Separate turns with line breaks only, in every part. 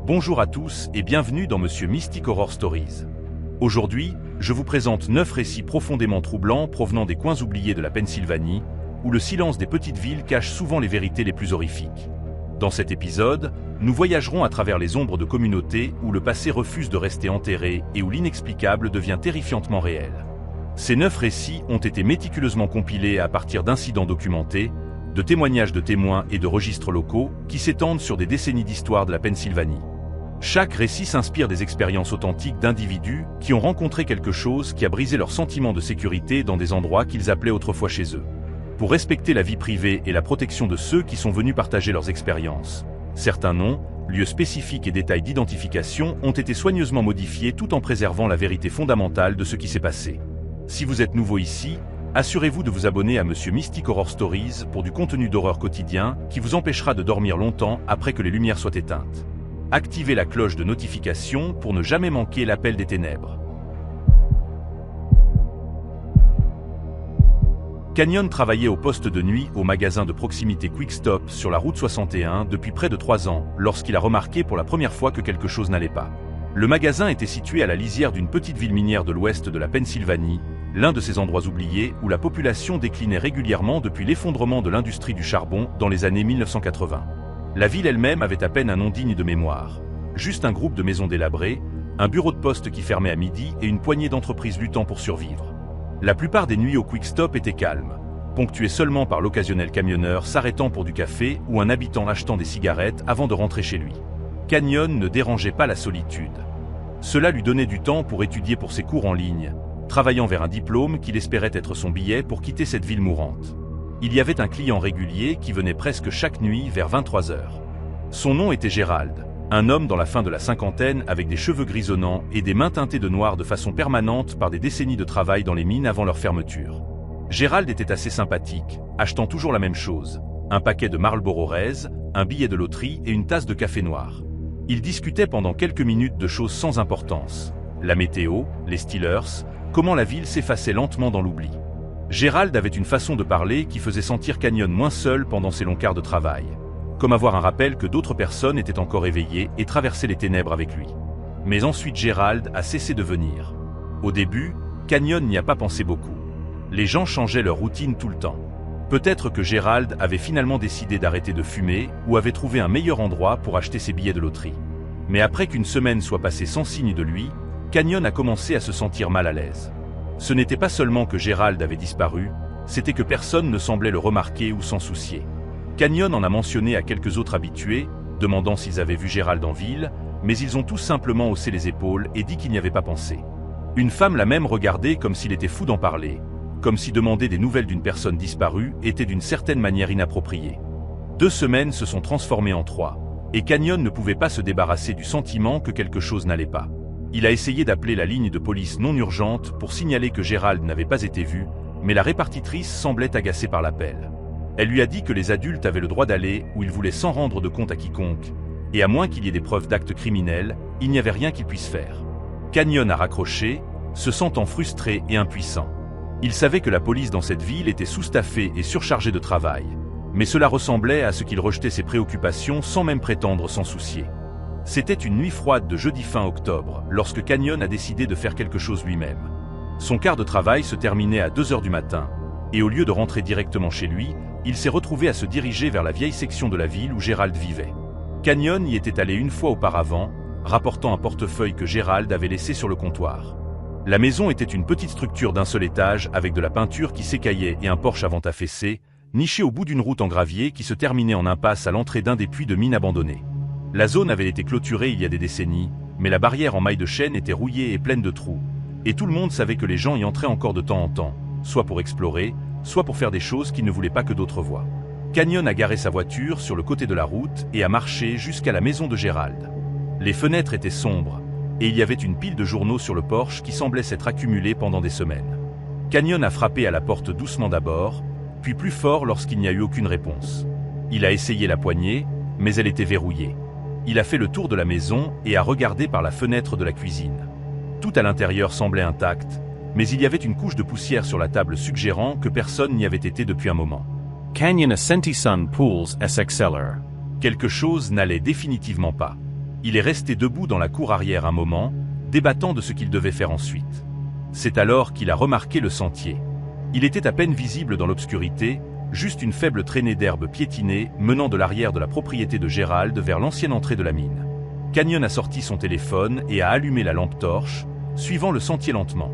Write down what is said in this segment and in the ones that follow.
Bonjour à tous et bienvenue dans Monsieur Mystic Horror Stories. Aujourd'hui, je vous présente 9 récits profondément troublants provenant des coins oubliés de la Pennsylvanie, où le silence des petites villes cache souvent les vérités les plus horrifiques. Dans cet épisode, nous voyagerons à travers les ombres de communautés où le passé refuse de rester enterré et où l'inexplicable devient terrifiantement réel. Ces 9 récits ont été méticuleusement compilés à partir d'incidents documentés, de témoignages de témoins et de registres locaux qui s'étendent sur des décennies d'histoire de la Pennsylvanie. Chaque récit s'inspire des expériences authentiques d'individus qui ont rencontré quelque chose qui a brisé leur sentiment de sécurité dans des endroits qu'ils appelaient autrefois chez eux. Pour respecter la vie privée et la protection de ceux qui sont venus partager leurs expériences, certains noms, lieux spécifiques et détails d'identification ont été soigneusement modifiés tout en préservant la vérité fondamentale de ce qui s'est passé. Si vous êtes nouveau ici, assurez-vous de vous abonner à Monsieur Mystic Horror Stories pour du contenu d'horreur quotidien qui vous empêchera de dormir longtemps après que les lumières soient éteintes. Activez la cloche de notification pour ne jamais manquer l'appel des ténèbres. Canyon travaillait au poste de nuit au magasin de proximité Quick Stop sur la route 61 depuis près de 3 ans lorsqu'il a remarqué pour la première fois que quelque chose n'allait pas. Le magasin était situé à la lisière d'une petite ville minière de l'ouest de la Pennsylvanie, l'un de ces endroits oubliés où la population déclinait régulièrement depuis l'effondrement de l'industrie du charbon dans les années 1980. La ville elle-même avait à peine un nom digne de mémoire. Juste un groupe de maisons délabrées, un bureau de poste qui fermait à midi et une poignée d'entreprises luttant pour survivre. La plupart des nuits au Quick Stop étaient calmes, ponctuées seulement par l'occasionnel camionneur s'arrêtant pour du café ou un habitant achetant des cigarettes avant de rentrer chez lui. Canyon ne dérangeait pas la solitude. Cela lui donnait du temps pour étudier pour ses cours en ligne, travaillant vers un diplôme qu'il espérait être son billet pour quitter cette ville mourante. Il y avait un client régulier qui venait presque chaque nuit vers 23 heures. Son nom était Gérald, un homme dans la fin de la cinquantaine avec des cheveux grisonnants et des mains teintées de noir de façon permanente par des décennies de travail dans les mines avant leur fermeture. Gérald était assez sympathique, achetant toujours la même chose, un paquet de Marlboro Rez, un billet de loterie et une tasse de café noir. Ils discutaient pendant quelques minutes de choses sans importance. La météo, les Steelers, comment la ville s'effaçait lentement dans l'oubli. Gérald avait une façon de parler qui faisait sentir Canyon moins seul pendant ses longs quarts de travail, comme avoir un rappel que d'autres personnes étaient encore éveillées et traversaient les ténèbres avec lui. Mais ensuite Gérald a cessé de venir. Au début, Canyon n'y a pas pensé beaucoup. Les gens changeaient leur routine tout le temps. Peut-être que Gérald avait finalement décidé d'arrêter de fumer ou avait trouvé un meilleur endroit pour acheter ses billets de loterie. Mais après qu'une semaine soit passée sans signe de lui, Canyon a commencé à se sentir mal à l'aise. Ce n'était pas seulement que Gérald avait disparu, c'était que personne ne semblait le remarquer ou s'en soucier. Canyon en a mentionné à quelques autres habitués, demandant s'ils avaient vu Gérald en ville, mais ils ont tous simplement haussé les épaules et dit qu'ils n'y avaient pas pensé. Une femme l'a même regardé comme s'il était fou d'en parler, comme si demander des nouvelles d'une personne disparue était d'une certaine manière inapproprié. 2 semaines se sont transformées en 3, et Canyon ne pouvait pas se débarrasser du sentiment que quelque chose n'allait pas. Il a essayé d'appeler la ligne de police non urgente pour signaler que Gérald n'avait pas été vu, mais la répartitrice semblait agacée par l'appel. Elle lui a dit que les adultes avaient le droit d'aller où ils voulaient sans rendre de compte à quiconque, et à moins qu'il y ait des preuves d'actes criminels, il n'y avait rien qu'ils puissent faire. Canyon a raccroché, se sentant frustré et impuissant. Il savait que la police dans cette ville était sous-staffée et surchargée de travail, mais cela ressemblait à ce qu'il rejetait ses préoccupations sans même prétendre s'en soucier. C'était une nuit froide de jeudi fin octobre, lorsque Canyon a décidé de faire quelque chose lui-même. Son quart de travail se terminait à 2 heures du matin, et au lieu de rentrer directement chez lui, il s'est retrouvé à se diriger vers la vieille section de la ville où Gérald vivait. Canyon y était allé une fois auparavant, rapportant un portefeuille que Gérald avait laissé sur le comptoir. La maison était une petite structure d'un seul étage avec de la peinture qui s'écaillait et un porche avant affaissé, niché au bout d'une route en gravier qui se terminait en impasse à l'entrée d'un des puits de mine abandonnés. La zone avait été clôturée il y a des décennies, mais la barrière en maille de chêne était rouillée et pleine de trous, et tout le monde savait que les gens y entraient encore de temps en temps, soit pour explorer, soit pour faire des choses qu'ils ne voulaient pas que d'autres voient. Canyon a garé sa voiture sur le côté de la route et a marché jusqu'à la maison de Gérald. Les fenêtres étaient sombres, et il y avait une pile de journaux sur le porche qui semblait s'être accumulée pendant des semaines. Canyon a frappé à la porte doucement d'abord, puis plus fort lorsqu'il n'y a eu aucune réponse. Il a essayé la poignée, mais elle était verrouillée. Il a fait le tour de la maison et a regardé par la fenêtre de la cuisine. Tout à l'intérieur semblait intact, mais il y avait une couche de poussière sur la table suggérant que personne n'y avait été depuis un moment.
Canyon Ascenti Sun Pools SXLR.
Quelque chose n'allait définitivement pas. Il est resté debout dans la cour arrière un moment, débattant de ce qu'il devait faire ensuite. C'est alors qu'il a remarqué le sentier. Il était à peine visible dans l'obscurité, juste une faible traînée d'herbe piétinée menant de l'arrière de la propriété de Gérald vers l'ancienne entrée de la mine. Canyon a sorti son téléphone et a allumé la lampe torche, suivant le sentier lentement.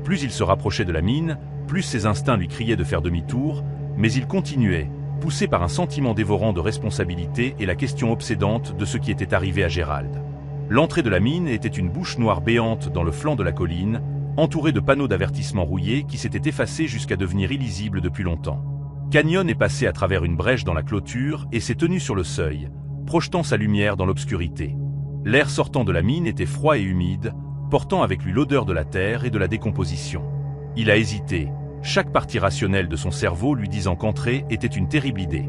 Plus il se rapprochait de la mine, plus ses instincts lui criaient de faire demi-tour, mais il continuait, poussé par un sentiment dévorant de responsabilité et la question obsédante de ce qui était arrivé à Gérald. L'entrée de la mine était une bouche noire béante dans le flanc de la colline, entourée de panneaux d'avertissement rouillés qui s'étaient effacés jusqu'à devenir illisibles depuis longtemps. Canyon est passé à travers une brèche dans la clôture et s'est tenu sur le seuil, projetant sa lumière dans l'obscurité. L'air sortant de la mine était froid et humide, portant avec lui l'odeur de la terre et de la décomposition. Il a hésité, chaque partie rationnelle de son cerveau lui disant qu'entrer était une terrible idée.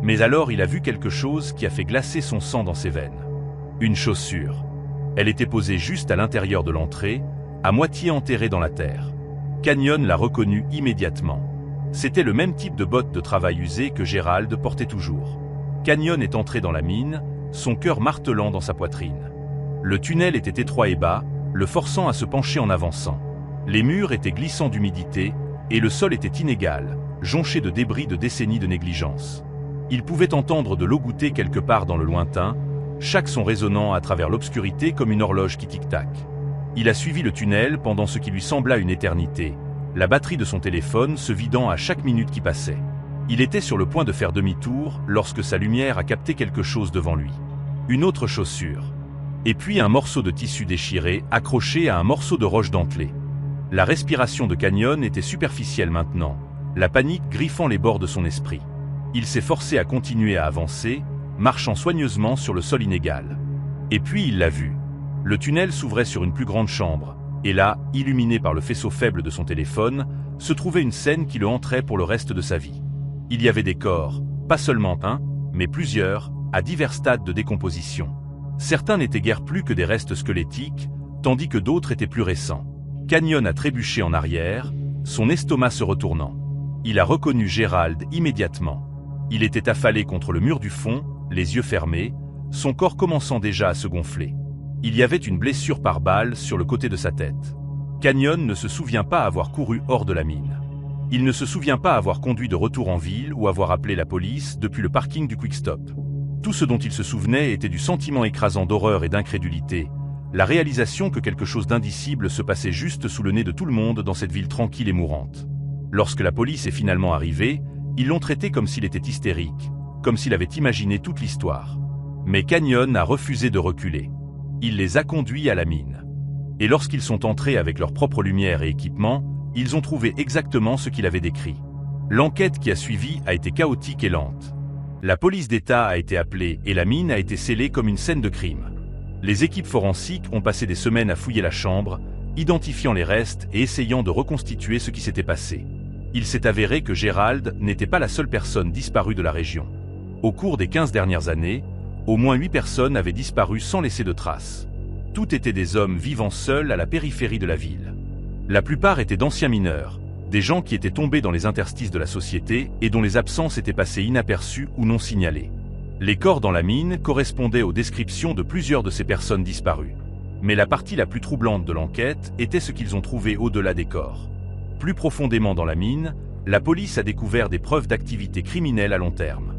Mais alors il a vu quelque chose qui a fait glacer son sang dans ses veines. Une chaussure. Elle était posée juste à l'intérieur de l'entrée, à moitié enterrée dans la terre. Canyon l'a reconnue immédiatement. C'était le même type de bottes de travail usées que Gérald portait toujours. Canyon est entré dans la mine, son cœur martelant dans sa poitrine. Le tunnel était étroit et bas, le forçant à se pencher en avançant. Les murs étaient glissants d'humidité, et le sol était inégal, jonché de débris de décennies de négligence. Il pouvait entendre de l'eau goutter quelque part dans le lointain, chaque son résonnant à travers l'obscurité comme une horloge qui tic-tac. Il a suivi le tunnel pendant ce qui lui sembla une éternité, la batterie de son téléphone se vidant à chaque minute qui passait. Il était sur le point de faire demi-tour lorsque sa lumière a capté quelque chose devant lui. Une autre chaussure. Et puis un morceau de tissu déchiré accroché à un morceau de roche dentelée. La respiration de Canyon était superficielle maintenant, la panique griffant les bords de son esprit. Il s'est forcé à continuer à avancer, marchant soigneusement sur le sol inégal. Et puis il l'a vu. Le tunnel s'ouvrait sur une plus grande chambre, et là, illuminé par le faisceau faible de son téléphone, se trouvait une scène qui le hanterait pour le reste de sa vie. Il y avait des corps, pas seulement un, mais plusieurs, à divers stades de décomposition. Certains n'étaient guère plus que des restes squelettiques, tandis que d'autres étaient plus récents. Canyon a trébuché en arrière, son estomac se retournant. Il a reconnu Gérald immédiatement. Il était affalé contre le mur du fond, les yeux fermés, son corps commençant déjà à se gonfler. Il y avait une blessure par balle sur le côté de sa tête. Canyon ne se souvient pas avoir couru hors de la mine. Il ne se souvient pas avoir conduit de retour en ville ou avoir appelé la police depuis le parking du Quick Stop. Tout ce dont il se souvenait était du sentiment écrasant d'horreur et d'incrédulité, la réalisation que quelque chose d'indicible se passait juste sous le nez de tout le monde dans cette ville tranquille et mourante. Lorsque la police est finalement arrivée, ils l'ont traité comme s'il était hystérique, comme s'il avait imaginé toute l'histoire. Mais Canyon a refusé de reculer. Il les a conduits à la mine. Et lorsqu'ils sont entrés avec leur propre lumière et équipement, ils ont trouvé exactement ce qu'il avait décrit. L'enquête qui a suivi a été chaotique et lente. La police d'État a été appelée et la mine a été scellée comme une scène de crime. Les équipes forensiques ont passé des semaines à fouiller la chambre, identifiant les restes et essayant de reconstituer ce qui s'était passé. Il s'est avéré que Gérald n'était pas la seule personne disparue de la région. Au cours des 15 dernières années, au moins 8 personnes avaient disparu sans laisser de traces. Tout étaient des hommes vivant seuls à la périphérie de la ville. La plupart étaient d'anciens mineurs, des gens qui étaient tombés dans les interstices de la société et dont les absences étaient passées inaperçues ou non signalées. Les corps dans la mine correspondaient aux descriptions de plusieurs de ces personnes disparues. Mais la partie la plus troublante de l'enquête était ce qu'ils ont trouvé au-delà des corps. Plus profondément dans la mine, la police a découvert des preuves d'activité criminelle à long terme.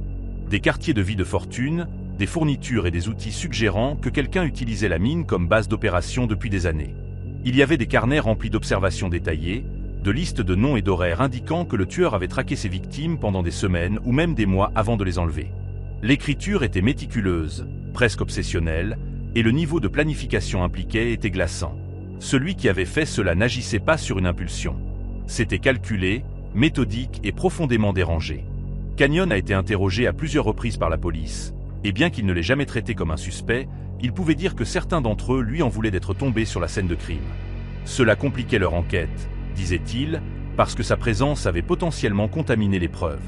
Des quartiers de vie de fortune, des fournitures et des outils suggérant que quelqu'un utilisait la mine comme base d'opération depuis des années. Il y avait des carnets remplis d'observations détaillées, de listes de noms et d'horaires indiquant que le tueur avait traqué ses victimes pendant des semaines ou même des mois avant de les enlever. L'écriture était méticuleuse, presque obsessionnelle, et le niveau de planification impliqué était glaçant. Celui qui avait fait cela n'agissait pas sur une impulsion. C'était calculé, méthodique et profondément dérangé. Canyon a été interrogé à plusieurs reprises par la police, et bien qu'il ne l'ait jamais traité comme un suspect, il pouvait dire que certains d'entre eux lui en voulaient d'être tombés sur la scène de crime. Cela compliquait leur enquête, disait-il, parce que sa présence avait potentiellement contaminé les preuves.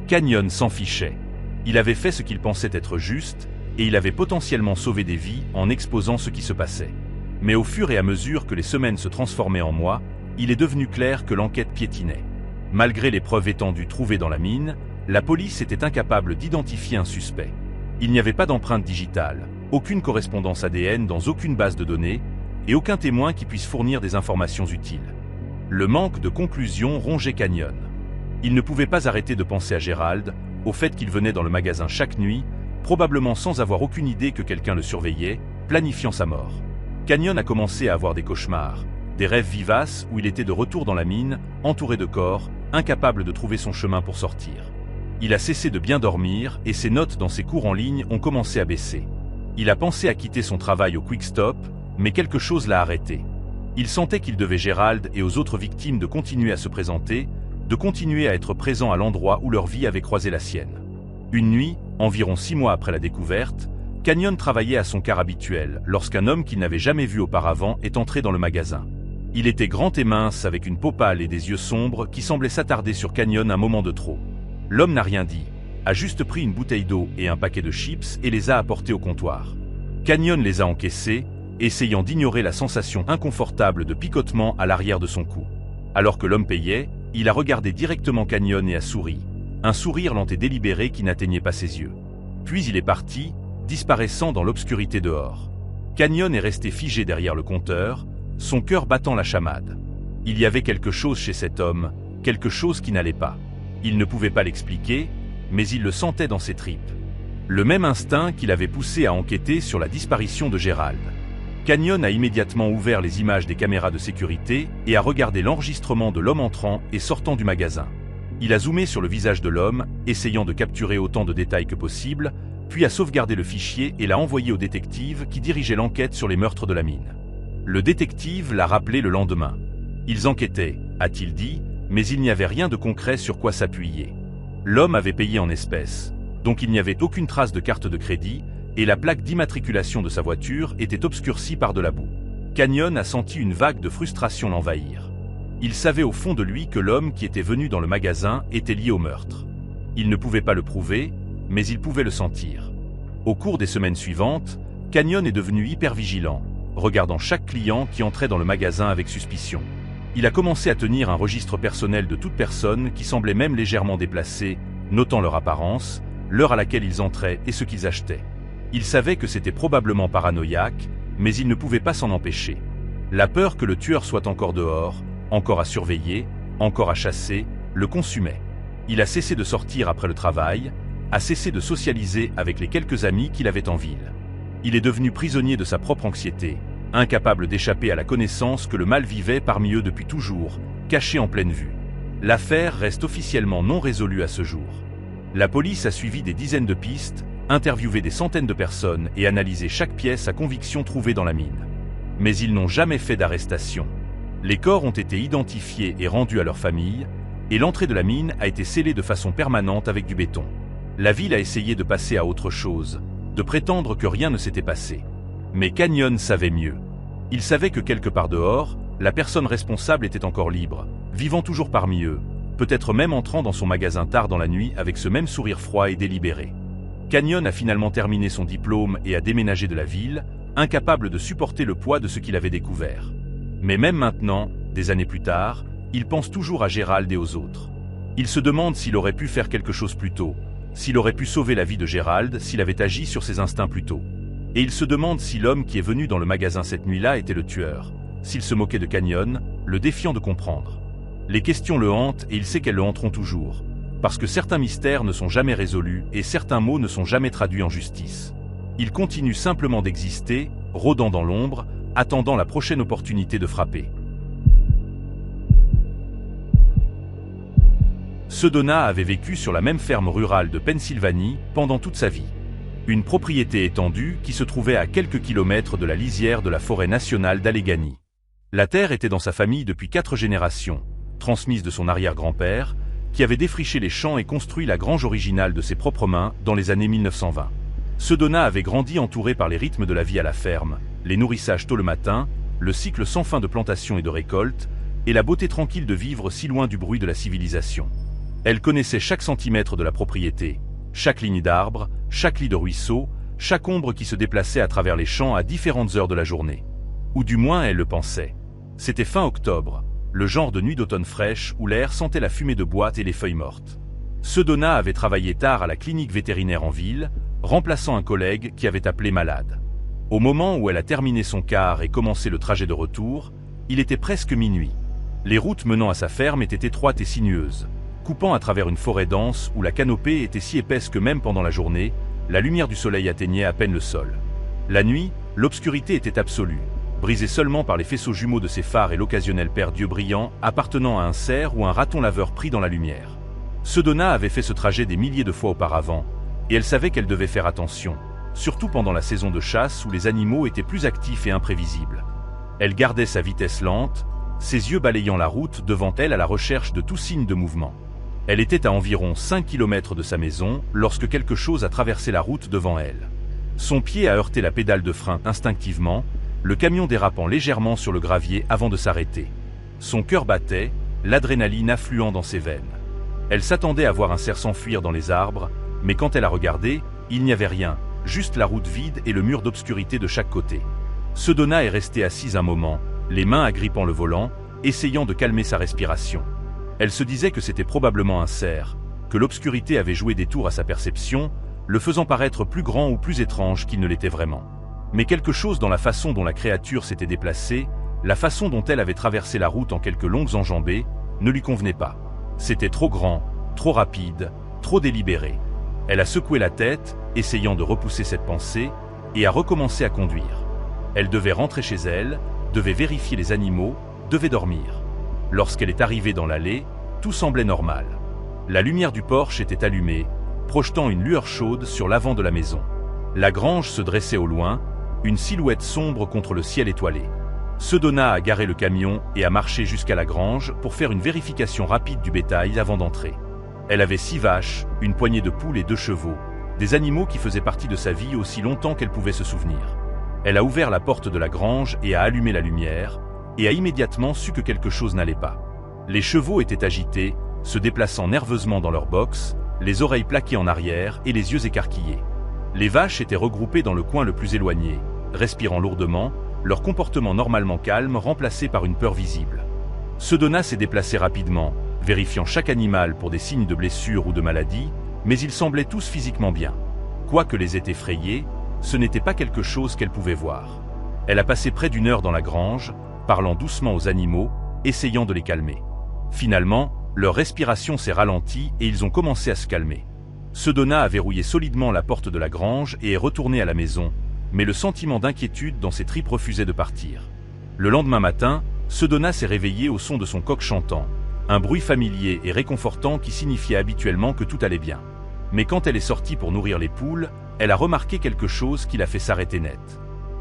Canyon s'en fichait. Il avait fait ce qu'il pensait être juste, et il avait potentiellement sauvé des vies en exposant ce qui se passait. Mais au fur et à mesure que les semaines se transformaient en mois, il est devenu clair que l'enquête piétinait. Malgré les preuves étendues trouvées dans la mine, la police était incapable d'identifier un suspect. Il n'y avait pas d'empreinte digitale, aucune correspondance ADN dans aucune base de données, et aucun témoin qui puisse fournir des informations utiles. Le manque de conclusion rongeait Canyon. Il ne pouvait pas arrêter de penser à Gérald, au fait qu'il venait dans le magasin chaque nuit, probablement sans avoir aucune idée que quelqu'un le surveillait, planifiant sa mort. Canyon a commencé à avoir des cauchemars, des rêves vivaces où il était de retour dans la mine, entouré de corps, incapable de trouver son chemin pour sortir. Il a cessé de bien dormir et ses notes dans ses cours en ligne ont commencé à baisser. Il a pensé à quitter son travail au Quick Stop, mais quelque chose l'a arrêté. Il sentait qu'il devait Gérald et aux autres victimes de continuer à se présenter, de continuer à être présent à l'endroit où leur vie avait croisé la sienne. Une nuit, environ 6 mois après la découverte, Canyon travaillait à son quart habituel lorsqu'un homme qu'il n'avait jamais vu auparavant est entré dans le magasin. Il était grand et mince avec une peau pâle et des yeux sombres qui semblaient s'attarder sur Canyon un moment de trop. L'homme n'a rien dit, a juste pris une bouteille d'eau et un paquet de chips et les a apportés au comptoir. Canyon les a encaissés, essayant d'ignorer la sensation inconfortable de picotement à l'arrière de son cou. Alors que l'homme payait, il a regardé directement Canyon et a souri. Un sourire lent et délibéré qui n'atteignait pas ses yeux. Puis il est parti, disparaissant dans l'obscurité dehors. Canyon est resté figé derrière le compteur, son cœur battant la chamade. Il y avait quelque chose chez cet homme, quelque chose qui n'allait pas. Il ne pouvait pas l'expliquer, mais il le sentait dans ses tripes. Le même instinct qui l'avait poussé à enquêter sur la disparition de Gérald. Canyon a immédiatement ouvert les images des caméras de sécurité et a regardé l'enregistrement de l'homme entrant et sortant du magasin. Il a zoomé sur le visage de l'homme, essayant de capturer autant de détails que possible, puis a sauvegardé le fichier et l'a envoyé au détective qui dirigeait l'enquête sur les meurtres de la mine. Le détective l'a rappelé le lendemain. Ils enquêtaient, a-t-il dit, mais il n'y avait rien de concret sur quoi s'appuyer. L'homme avait payé en espèces, donc il n'y avait aucune trace de carte de crédit, et la plaque d'immatriculation de sa voiture était obscurcie par de la boue. Canyon a senti une vague de frustration l'envahir. Il savait au fond de lui que l'homme qui était venu dans le magasin était lié au meurtre. Il ne pouvait pas le prouver, mais il pouvait le sentir. Au cours des semaines suivantes, Canyon est devenu hyper vigilant, regardant chaque client qui entrait dans le magasin avec suspicion. Il a commencé à tenir un registre personnel de toute personne qui semblait même légèrement déplacée, notant leur apparence, l'heure à laquelle ils entraient et ce qu'ils achetaient. Il savait que c'était probablement paranoïaque, mais il ne pouvait pas s'en empêcher. La peur que le tueur soit encore dehors, encore à surveiller, encore à chasser, le consumait. Il a cessé de sortir après le travail, a cessé de socialiser avec les quelques amis qu'il avait en ville. Il est devenu prisonnier de sa propre anxiété, incapable d'échapper à la connaissance que le mal vivait parmi eux depuis toujours, caché en pleine vue. L'affaire reste officiellement non résolue à ce jour. La police a suivi des dizaines de pistes, interviewé des centaines de personnes et analysé chaque pièce à conviction trouvée dans la mine. Mais ils n'ont jamais fait d'arrestation. Les corps ont été identifiés et rendus à leurs familles, et l'entrée de la mine a été scellée de façon permanente avec du béton. La ville a essayé de passer à autre chose, de prétendre que rien ne s'était passé. Mais Canyon savait mieux. Il savait que quelque part dehors, la personne responsable était encore libre, vivant toujours parmi eux, peut-être même entrant dans son magasin tard dans la nuit avec ce même sourire froid et délibéré. Canyon a finalement terminé son diplôme et a déménagé de la ville, incapable de supporter le poids de ce qu'il avait découvert. Mais même maintenant, des années plus tard, il pense toujours à Gérald et aux autres. Il se demande s'il aurait pu faire quelque chose plus tôt, s'il aurait pu sauver la vie de Gérald s'il avait agi sur ses instincts plus tôt. Et il se demande si l'homme qui est venu dans le magasin cette nuit-là était le tueur, s'il se moquait de Canyon, le défiant de comprendre. Les questions le hantent et il sait qu'elles le hanteront toujours, parce que certains mystères ne sont jamais résolus et certains mots ne sont jamais traduits en justice. Il continue simplement d'exister, rôdant dans l'ombre, attendant la prochaine opportunité de frapper. Sedona avait vécu sur la même ferme rurale de Pennsylvanie pendant toute sa vie. Une propriété étendue qui se trouvait à quelques kilomètres de la lisière de la forêt nationale d'Allegheny. La terre était dans sa famille depuis 4 générations, transmise de son arrière-grand-père, qui avait défriché les champs et construit la grange originale de ses propres mains dans les années 1920. Sedona avait grandi entouré par les rythmes de la vie à la ferme, les nourrissages tôt le matin, le cycle sans fin de plantation et de récolte, et la beauté tranquille de vivre si loin du bruit de la civilisation. Elle connaissait chaque centimètre de la propriété, chaque ligne d'arbre, chaque lit de ruisseau, chaque ombre qui se déplaçait à travers les champs à différentes heures de la journée. Ou du moins elle le pensait. C'était fin octobre, le genre de nuit d'automne fraîche où l'air sentait la fumée de boîtes et les feuilles mortes. Sedona avait travaillé tard à la clinique vétérinaire en ville, remplaçant un collègue qui avait appelé malade. Au moment où elle a terminé son quart et commencé le trajet de retour, il était presque minuit. Les routes menant à sa ferme étaient étroites et sinueuses, coupant à travers une forêt dense où la canopée était si épaisse que même pendant la journée, la lumière du soleil atteignait à peine le sol. La nuit, l'obscurité était absolue, brisée seulement par les faisceaux jumeaux de ses phares et l'occasionnel paire d'yeux brillants appartenant à un cerf ou un raton laveur pris dans la lumière. Sedona avait fait ce trajet des milliers de fois auparavant, et elle savait qu'elle devait faire attention, surtout pendant la saison de chasse où les animaux étaient plus actifs et imprévisibles. Elle gardait sa vitesse lente, ses yeux balayant la route devant elle à la recherche de tout signe de mouvement. Elle était à environ 5 km de sa maison lorsque quelque chose a traversé la route devant elle. Son pied a heurté la pédale de frein instinctivement, le camion dérapant légèrement sur le gravier avant de s'arrêter. Son cœur battait, l'adrénaline affluant dans ses veines. Elle s'attendait à voir un cerf s'enfuir dans les arbres, mais quand elle a regardé, il n'y avait rien, juste la route vide et le mur d'obscurité de chaque côté. Sedona est restée assise un moment, les mains agrippant le volant, essayant de calmer sa respiration. Elle se disait que c'était probablement un cerf, que l'obscurité avait joué des tours à sa perception, le faisant paraître plus grand ou plus étrange qu'il ne l'était vraiment. Mais quelque chose dans la façon dont la créature s'était déplacée, la façon dont elle avait traversé la route en quelques longues enjambées, ne lui convenait pas. C'était trop grand, trop rapide, trop délibéré. Elle a secoué la tête, essayant de repousser cette pensée, et a recommencé à conduire. Elle devait rentrer chez elle, devait vérifier les animaux, devait dormir. Lorsqu'elle est arrivée dans l'allée, tout semblait normal. La lumière du porche était allumée, projetant une lueur chaude sur l'avant de la maison. La grange se dressait au loin, une silhouette sombre contre le ciel étoilé. Sedona a garé le camion et a marché jusqu'à la grange pour faire une vérification rapide du bétail avant d'entrer. Elle avait 6 vaches, une poignée de poules et 2 chevaux, des animaux qui faisaient partie de sa vie aussi longtemps qu'elle pouvait se souvenir. Elle a ouvert la porte de la grange et a allumé la lumière, et a immédiatement su que quelque chose n'allait pas. Les chevaux étaient agités, se déplaçant nerveusement dans leur box, les oreilles plaquées en arrière et les yeux écarquillés. Les vaches étaient regroupées dans le coin le plus éloigné, respirant lourdement, leur comportement normalement calme remplacé par une peur visible. Sedona s'est déplacé rapidement, vérifiant chaque animal pour des signes de blessure ou de maladie, mais ils semblaient tous physiquement bien. Quoique les ait effrayés, ce n'était pas quelque chose qu'elle pouvait voir. Elle a passé près d'1 heure dans la grange, parlant doucement aux animaux, essayant de les calmer. Finalement, leur respiration s'est ralentie et ils ont commencé à se calmer. Sedona a verrouillé solidement la porte de la grange et est retournée à la maison, mais le sentiment d'inquiétude dans ses tripes refusait de partir. Le lendemain matin, Sedona s'est réveillée au son de son coq chantant, un bruit familier et réconfortant qui signifiait habituellement que tout allait bien. Mais quand elle est sortie pour nourrir les poules, elle a remarqué quelque chose qui l'a fait s'arrêter net.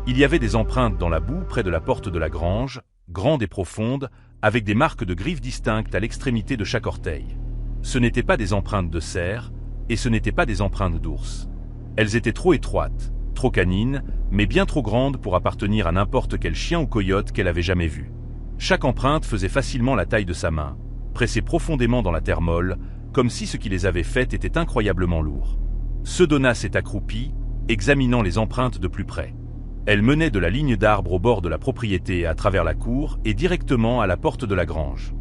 Il y avait des empreintes dans la boue près de la porte de la grange, grandes et profondes, avec des marques de griffes distinctes à l'extrémité de chaque orteil. Ce n'étaient pas des empreintes de cerf, et ce n'étaient pas des empreintes d'ours. Elles étaient trop étroites, trop canines, mais bien trop grandes pour appartenir à n'importe quel chien ou coyote qu'elle avait jamais vu. Chaque empreinte faisait facilement la taille de sa main, pressée profondément dans la terre molle, comme si ce qui les avait faites était incroyablement lourd. Sedona s'est accroupie, examinant les empreintes de plus près. Elle menait de la ligne d'arbres au bord de la propriété à travers la cour et directement à la porte de la grange.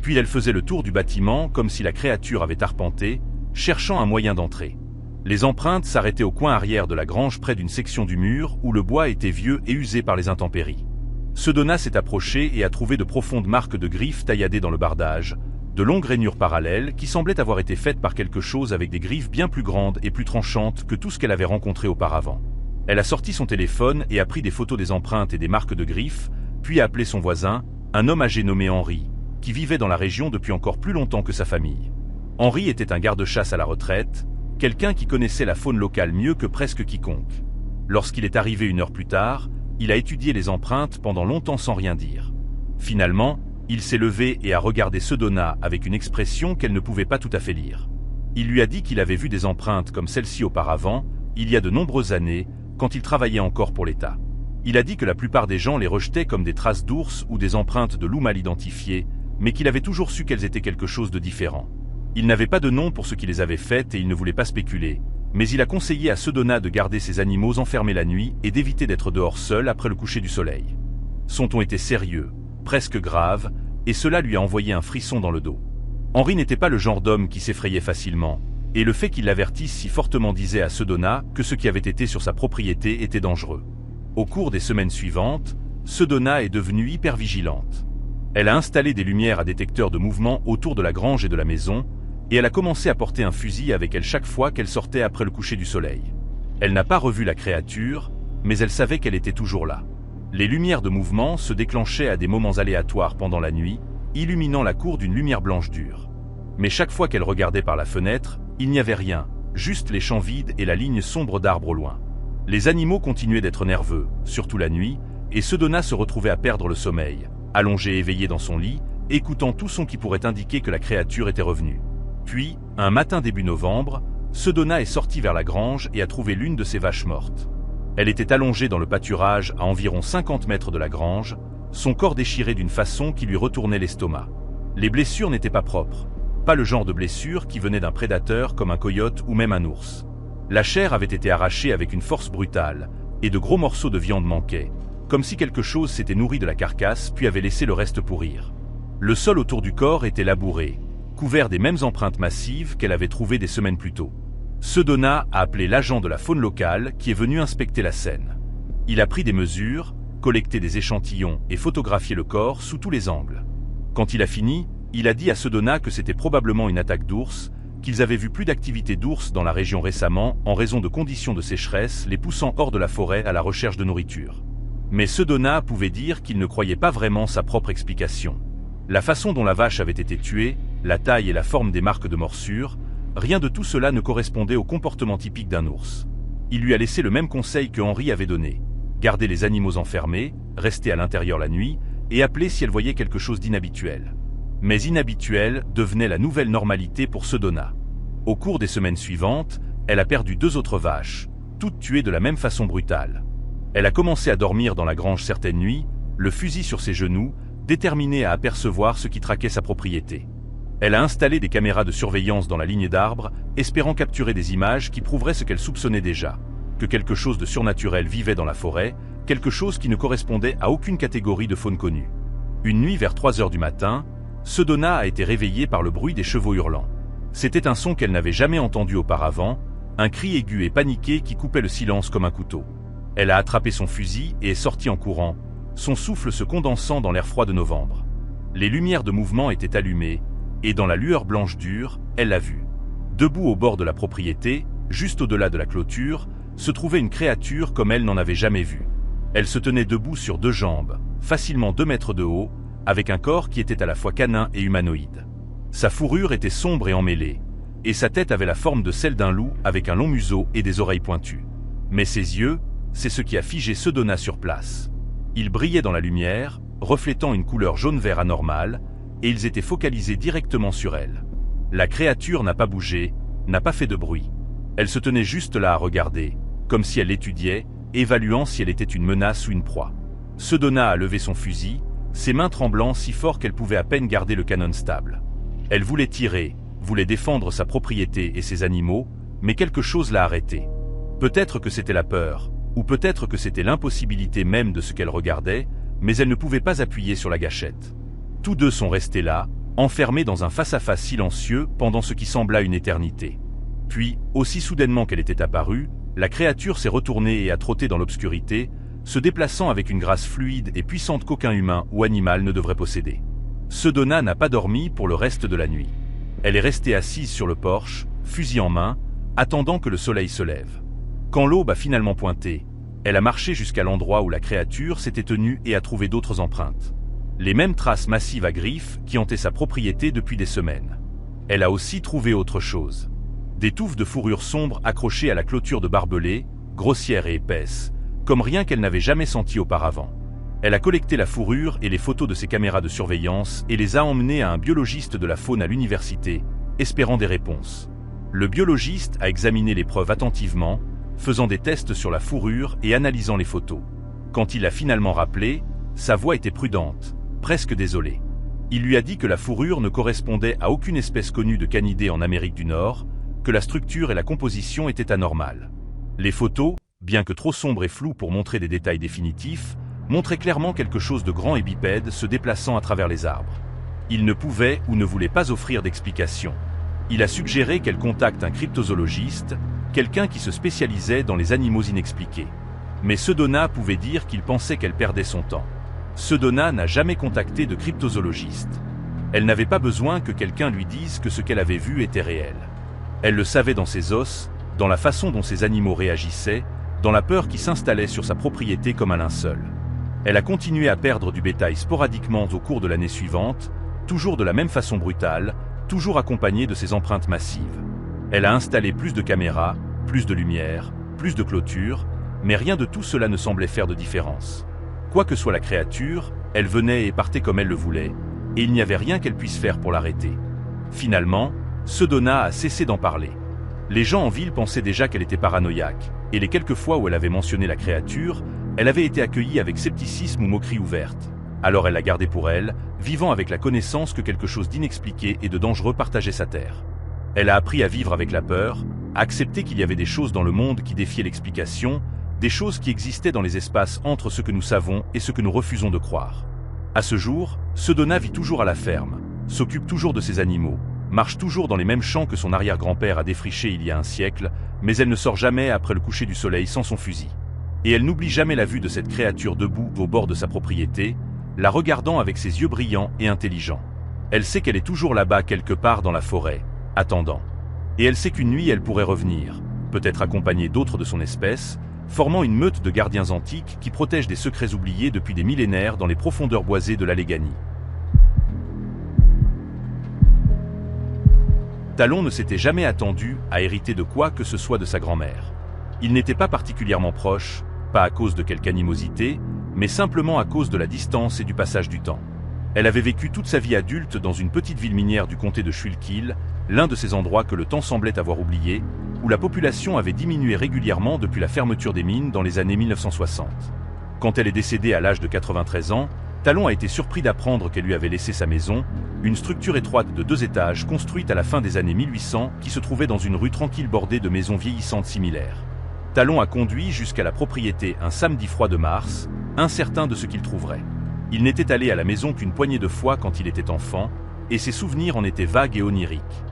Puis elle faisait le tour du bâtiment comme si la créature avait arpenté, cherchant un moyen d'entrer. Les empreintes s'arrêtaient au coin arrière de la grange près d'une section du mur où le bois était vieux et usé par les intempéries. Sedona s'est approchée et a trouvé de profondes marques de griffes tailladées dans le bardage, de longues rainures parallèles qui semblaient avoir été faites par quelque chose avec des griffes bien plus grandes et plus tranchantes que tout ce qu'elle avait rencontré auparavant. Elle a sorti son téléphone et a pris des photos des empreintes et des marques de griffes, puis a appelé son voisin, un homme âgé nommé Henri, qui vivait dans la région depuis encore plus longtemps que sa famille. Henri était un garde-chasse à la retraite, quelqu'un qui connaissait la faune locale mieux que presque quiconque. Lorsqu'il est arrivé 1 heure plus tard, il a étudié les empreintes pendant longtemps sans rien dire. Finalement, il s'est levé et a regardé Sedona avec une expression qu'elle ne pouvait pas tout à fait lire. Il lui a dit qu'il avait vu des empreintes comme celle-ci auparavant, il y a de nombreuses années, quand il travaillait encore pour l'État. Il a dit que la plupart des gens les rejetaient comme des traces d'ours ou des empreintes de loup mal identifiées, mais qu'il avait toujours su qu'elles étaient quelque chose de différent. Il n'avait pas de nom pour ce qui les avait faites et il ne voulait pas spéculer, mais il a conseillé à Sedona de garder ses animaux enfermés la nuit et d'éviter d'être dehors seul après le coucher du soleil. Son ton était sérieux, presque grave, et cela lui a envoyé un frisson dans le dos. Henri n'était pas le genre d'homme qui s'effrayait facilement, et le fait qu'il l'avertisse si fortement disait à Sedona que ce qui avait été sur sa propriété était dangereux. Au cours des semaines suivantes, Sedona est devenue hyper vigilante. Elle a installé des lumières à détecteur de mouvement autour de la grange et de la maison, et elle a commencé à porter un fusil avec elle chaque fois qu'elle sortait après le coucher du soleil. Elle n'a pas revu la créature, mais elle savait qu'elle était toujours là. Les lumières de mouvement se déclenchaient à des moments aléatoires pendant la nuit, illuminant la cour d'une lumière blanche dure. Mais chaque fois qu'elle regardait par la fenêtre, il n'y avait rien, juste les champs vides et la ligne sombre d'arbres au loin. Les animaux continuaient d'être nerveux, surtout la nuit, et Sedona se retrouvait à perdre le sommeil, allongée éveillée dans son lit, écoutant tout son qui pourrait indiquer que la créature était revenue. Puis, un matin début novembre, Sedona est sortie vers la grange et a trouvé l'une de ses vaches mortes. Elle était allongée dans le pâturage à environ 50 mètres de la grange, son corps déchiré d'une façon qui lui retournait l'estomac. Les blessures n'étaient pas propres, pas le genre de blessure qui venait d'un prédateur comme un coyote ou même un ours. La chair avait été arrachée avec une force brutale, et de gros morceaux de viande manquaient, comme si quelque chose s'était nourri de la carcasse puis avait laissé le reste pourrir. Le sol autour du corps était labouré, couvert des mêmes empreintes massives qu'elle avait trouvées des semaines plus tôt. Sedona a appelé l'agent de la faune locale qui est venu inspecter la scène. Il a pris des mesures, collecté des échantillons et photographié le corps sous tous les angles. Quand il a fini, il a dit à Sedona que c'était probablement une attaque d'ours, qu'ils avaient vu plus d'activité d'ours dans la région récemment en raison de conditions de sécheresse les poussant hors de la forêt à la recherche de nourriture. Mais Sedona pouvait dire qu'il ne croyait pas vraiment sa propre explication. La façon dont la vache avait été tuée, la taille et la forme des marques de morsure, rien de tout cela ne correspondait au comportement typique d'un ours. Il lui a laissé le même conseil que Henri avait donné. Garder les animaux enfermés, rester à l'intérieur la nuit, et appeler si elle voyait quelque chose d'inhabituel. Mais inhabituel devenait la nouvelle normalité pour Sedona. Au cours des semaines suivantes, elle a perdu 2 autres vaches, toutes tuées de la même façon brutale. Elle a commencé à dormir dans la grange certaines nuits, le fusil sur ses genoux, déterminée à apercevoir ce qui traquait sa propriété. Elle a installé des caméras de surveillance dans la ligne d'arbres, espérant capturer des images qui prouveraient ce qu'elle soupçonnait déjà, que quelque chose de surnaturel vivait dans la forêt, quelque chose qui ne correspondait à aucune catégorie de faune connue. Une nuit vers 3 heures du matin, Sedona a été réveillée par le bruit des chevaux hurlant. C'était un son qu'elle n'avait jamais entendu auparavant, un cri aigu et paniqué qui coupait le silence comme un couteau. Elle a attrapé son fusil et est sortie en courant, son souffle se condensant dans l'air froid de novembre. Les lumières de mouvement étaient allumées, et dans la lueur blanche dure, elle l'a vu. Debout au bord de la propriété, juste au-delà de la clôture, se trouvait une créature comme elle n'en avait jamais vue. Elle se tenait debout sur 2 jambes, facilement 2 mètres de haut, avec un corps qui était à la fois canin et humanoïde. Sa fourrure était sombre et emmêlée, et sa tête avait la forme de celle d'un loup avec un long museau et des oreilles pointues. Mais ses yeux, c'est ce qui a figé Sedona sur place. Ils brillaient dans la lumière, reflétant une couleur jaune-vert anormale, et ils étaient focalisés directement sur elle. La créature n'a pas bougé, n'a pas fait de bruit. Elle se tenait juste là à regarder, comme si elle l'étudiait, évaluant si elle était une menace ou une proie. Sedona a levé son fusil, ses mains tremblant si fort qu'elle pouvait à peine garder le canon stable. Elle voulait tirer, voulait défendre sa propriété et ses animaux, mais quelque chose l'a arrêtée. Peut-être que c'était la peur, ou peut-être que c'était l'impossibilité même de ce qu'elle regardait, mais elle ne pouvait pas appuyer sur la gâchette. Tous deux sont restés là, enfermés dans un face-à-face silencieux pendant ce qui sembla une éternité. Puis, aussi soudainement qu'elle était apparue, la créature s'est retournée et a trotté dans l'obscurité, se déplaçant avec une grâce fluide et puissante qu'aucun humain ou animal ne devrait posséder. Sedona n'a pas dormi pour le reste de la nuit. Elle est restée assise sur le porche, fusil en main, attendant que le soleil se lève. Quand l'aube a finalement pointé, elle a marché jusqu'à l'endroit où la créature s'était tenue et a trouvé d'autres empreintes. Les mêmes traces massives à griffes qui hantaient sa propriété depuis des semaines. Elle a aussi trouvé autre chose. Des touffes de fourrure sombre accrochées à la clôture de barbelés, grossières et épaisses, comme rien qu'elle n'avait jamais senti auparavant. Elle a collecté la fourrure et les photos de ses caméras de surveillance et les a emmenées à un biologiste de la faune à l'université, espérant des réponses. Le biologiste a examiné les preuves attentivement, faisant des tests sur la fourrure et analysant les photos. Quand il l'a finalement rappelé, sa voix était prudente, presque désolée. Il lui a dit que la fourrure ne correspondait à aucune espèce connue de canidés en Amérique du Nord, que la structure et la composition étaient anormales. Les photos, bien que trop sombres et floues pour montrer des détails définitifs, montraient clairement quelque chose de grand et bipède se déplaçant à travers les arbres. Il ne pouvait ou ne voulait pas offrir d'explication. Il a suggéré qu'elle contacte un cryptozoologiste, quelqu'un qui se spécialisait dans les animaux inexpliqués. Mais Sedona pouvait dire qu'il pensait qu'elle perdait son temps. Sedona n'a jamais contacté de cryptozoologiste. Elle n'avait pas besoin que quelqu'un lui dise que ce qu'elle avait vu était réel. Elle le savait dans ses os, dans la façon dont ces animaux réagissaient, dans la peur qui s'installait sur sa propriété comme un linceul. Elle a continué à perdre du bétail sporadiquement au cours de l'année suivante, toujours de la même façon brutale, toujours accompagnée de ses empreintes massives. Elle a installé plus de caméras, plus de lumière, plus de clôtures, mais rien de tout cela ne semblait faire de différence. Quoi que soit la créature, elle venait et partait comme elle le voulait, et il n'y avait rien qu'elle puisse faire pour l'arrêter. Finalement, Sedona a cessé d'en parler. Les gens en ville pensaient déjà qu'elle était paranoïaque, et les quelques fois où elle avait mentionné la créature, elle avait été accueillie avec scepticisme ou moquerie ouverte. Alors elle l'a gardée pour elle, vivant avec la connaissance que quelque chose d'inexpliqué et de dangereux partageait sa terre. Elle a appris à vivre avec la peur, à accepter qu'il y avait des choses dans le monde qui défiaient l'explication, des choses qui existaient dans les espaces entre ce que nous savons et ce que nous refusons de croire. À ce jour, Sedona vit toujours à la ferme, s'occupe toujours de ses animaux, marche toujours dans les mêmes champs que son arrière-grand-père a défrichés il y a un siècle, mais elle ne sort jamais après le coucher du soleil sans son fusil. Et elle n'oublie jamais la vue de cette créature debout au bord de sa propriété, la regardant avec ses yeux brillants et intelligents. Elle sait qu'elle est toujours là-bas quelque part dans la forêt, attendant. Et elle sait qu'une nuit elle pourrait revenir, peut-être accompagnée d'autres de son espèce, formant une meute de gardiens antiques qui protègent des secrets oubliés depuis des millénaires dans les profondeurs boisées de l'Alleghany. Talon ne s'était jamais attendu à hériter de quoi que ce soit de sa grand-mère. Il n'était pas particulièrement proche, pas à cause de quelque animosité, mais simplement à cause de la distance et du passage du temps. Elle avait vécu toute sa vie adulte dans une petite ville minière du comté de Schuylkill, l'un de ces endroits que le temps semblait avoir oublié, où la population avait diminué régulièrement depuis la fermeture des mines dans les années 1960. Quand elle est décédée à l'âge de 93 ans, Talon a été surpris d'apprendre qu'elle lui avait laissé sa maison, une structure étroite de 2 étages construite à la fin des années 1800 qui se trouvait dans une rue tranquille bordée de maisons vieillissantes similaires. Talon a conduit jusqu'à la propriété un samedi froid de mars, incertain de ce qu'il trouverait. Il n'était allé à la maison qu'une poignée de fois quand il était enfant, et ses souvenirs en étaient vagues et oniriques.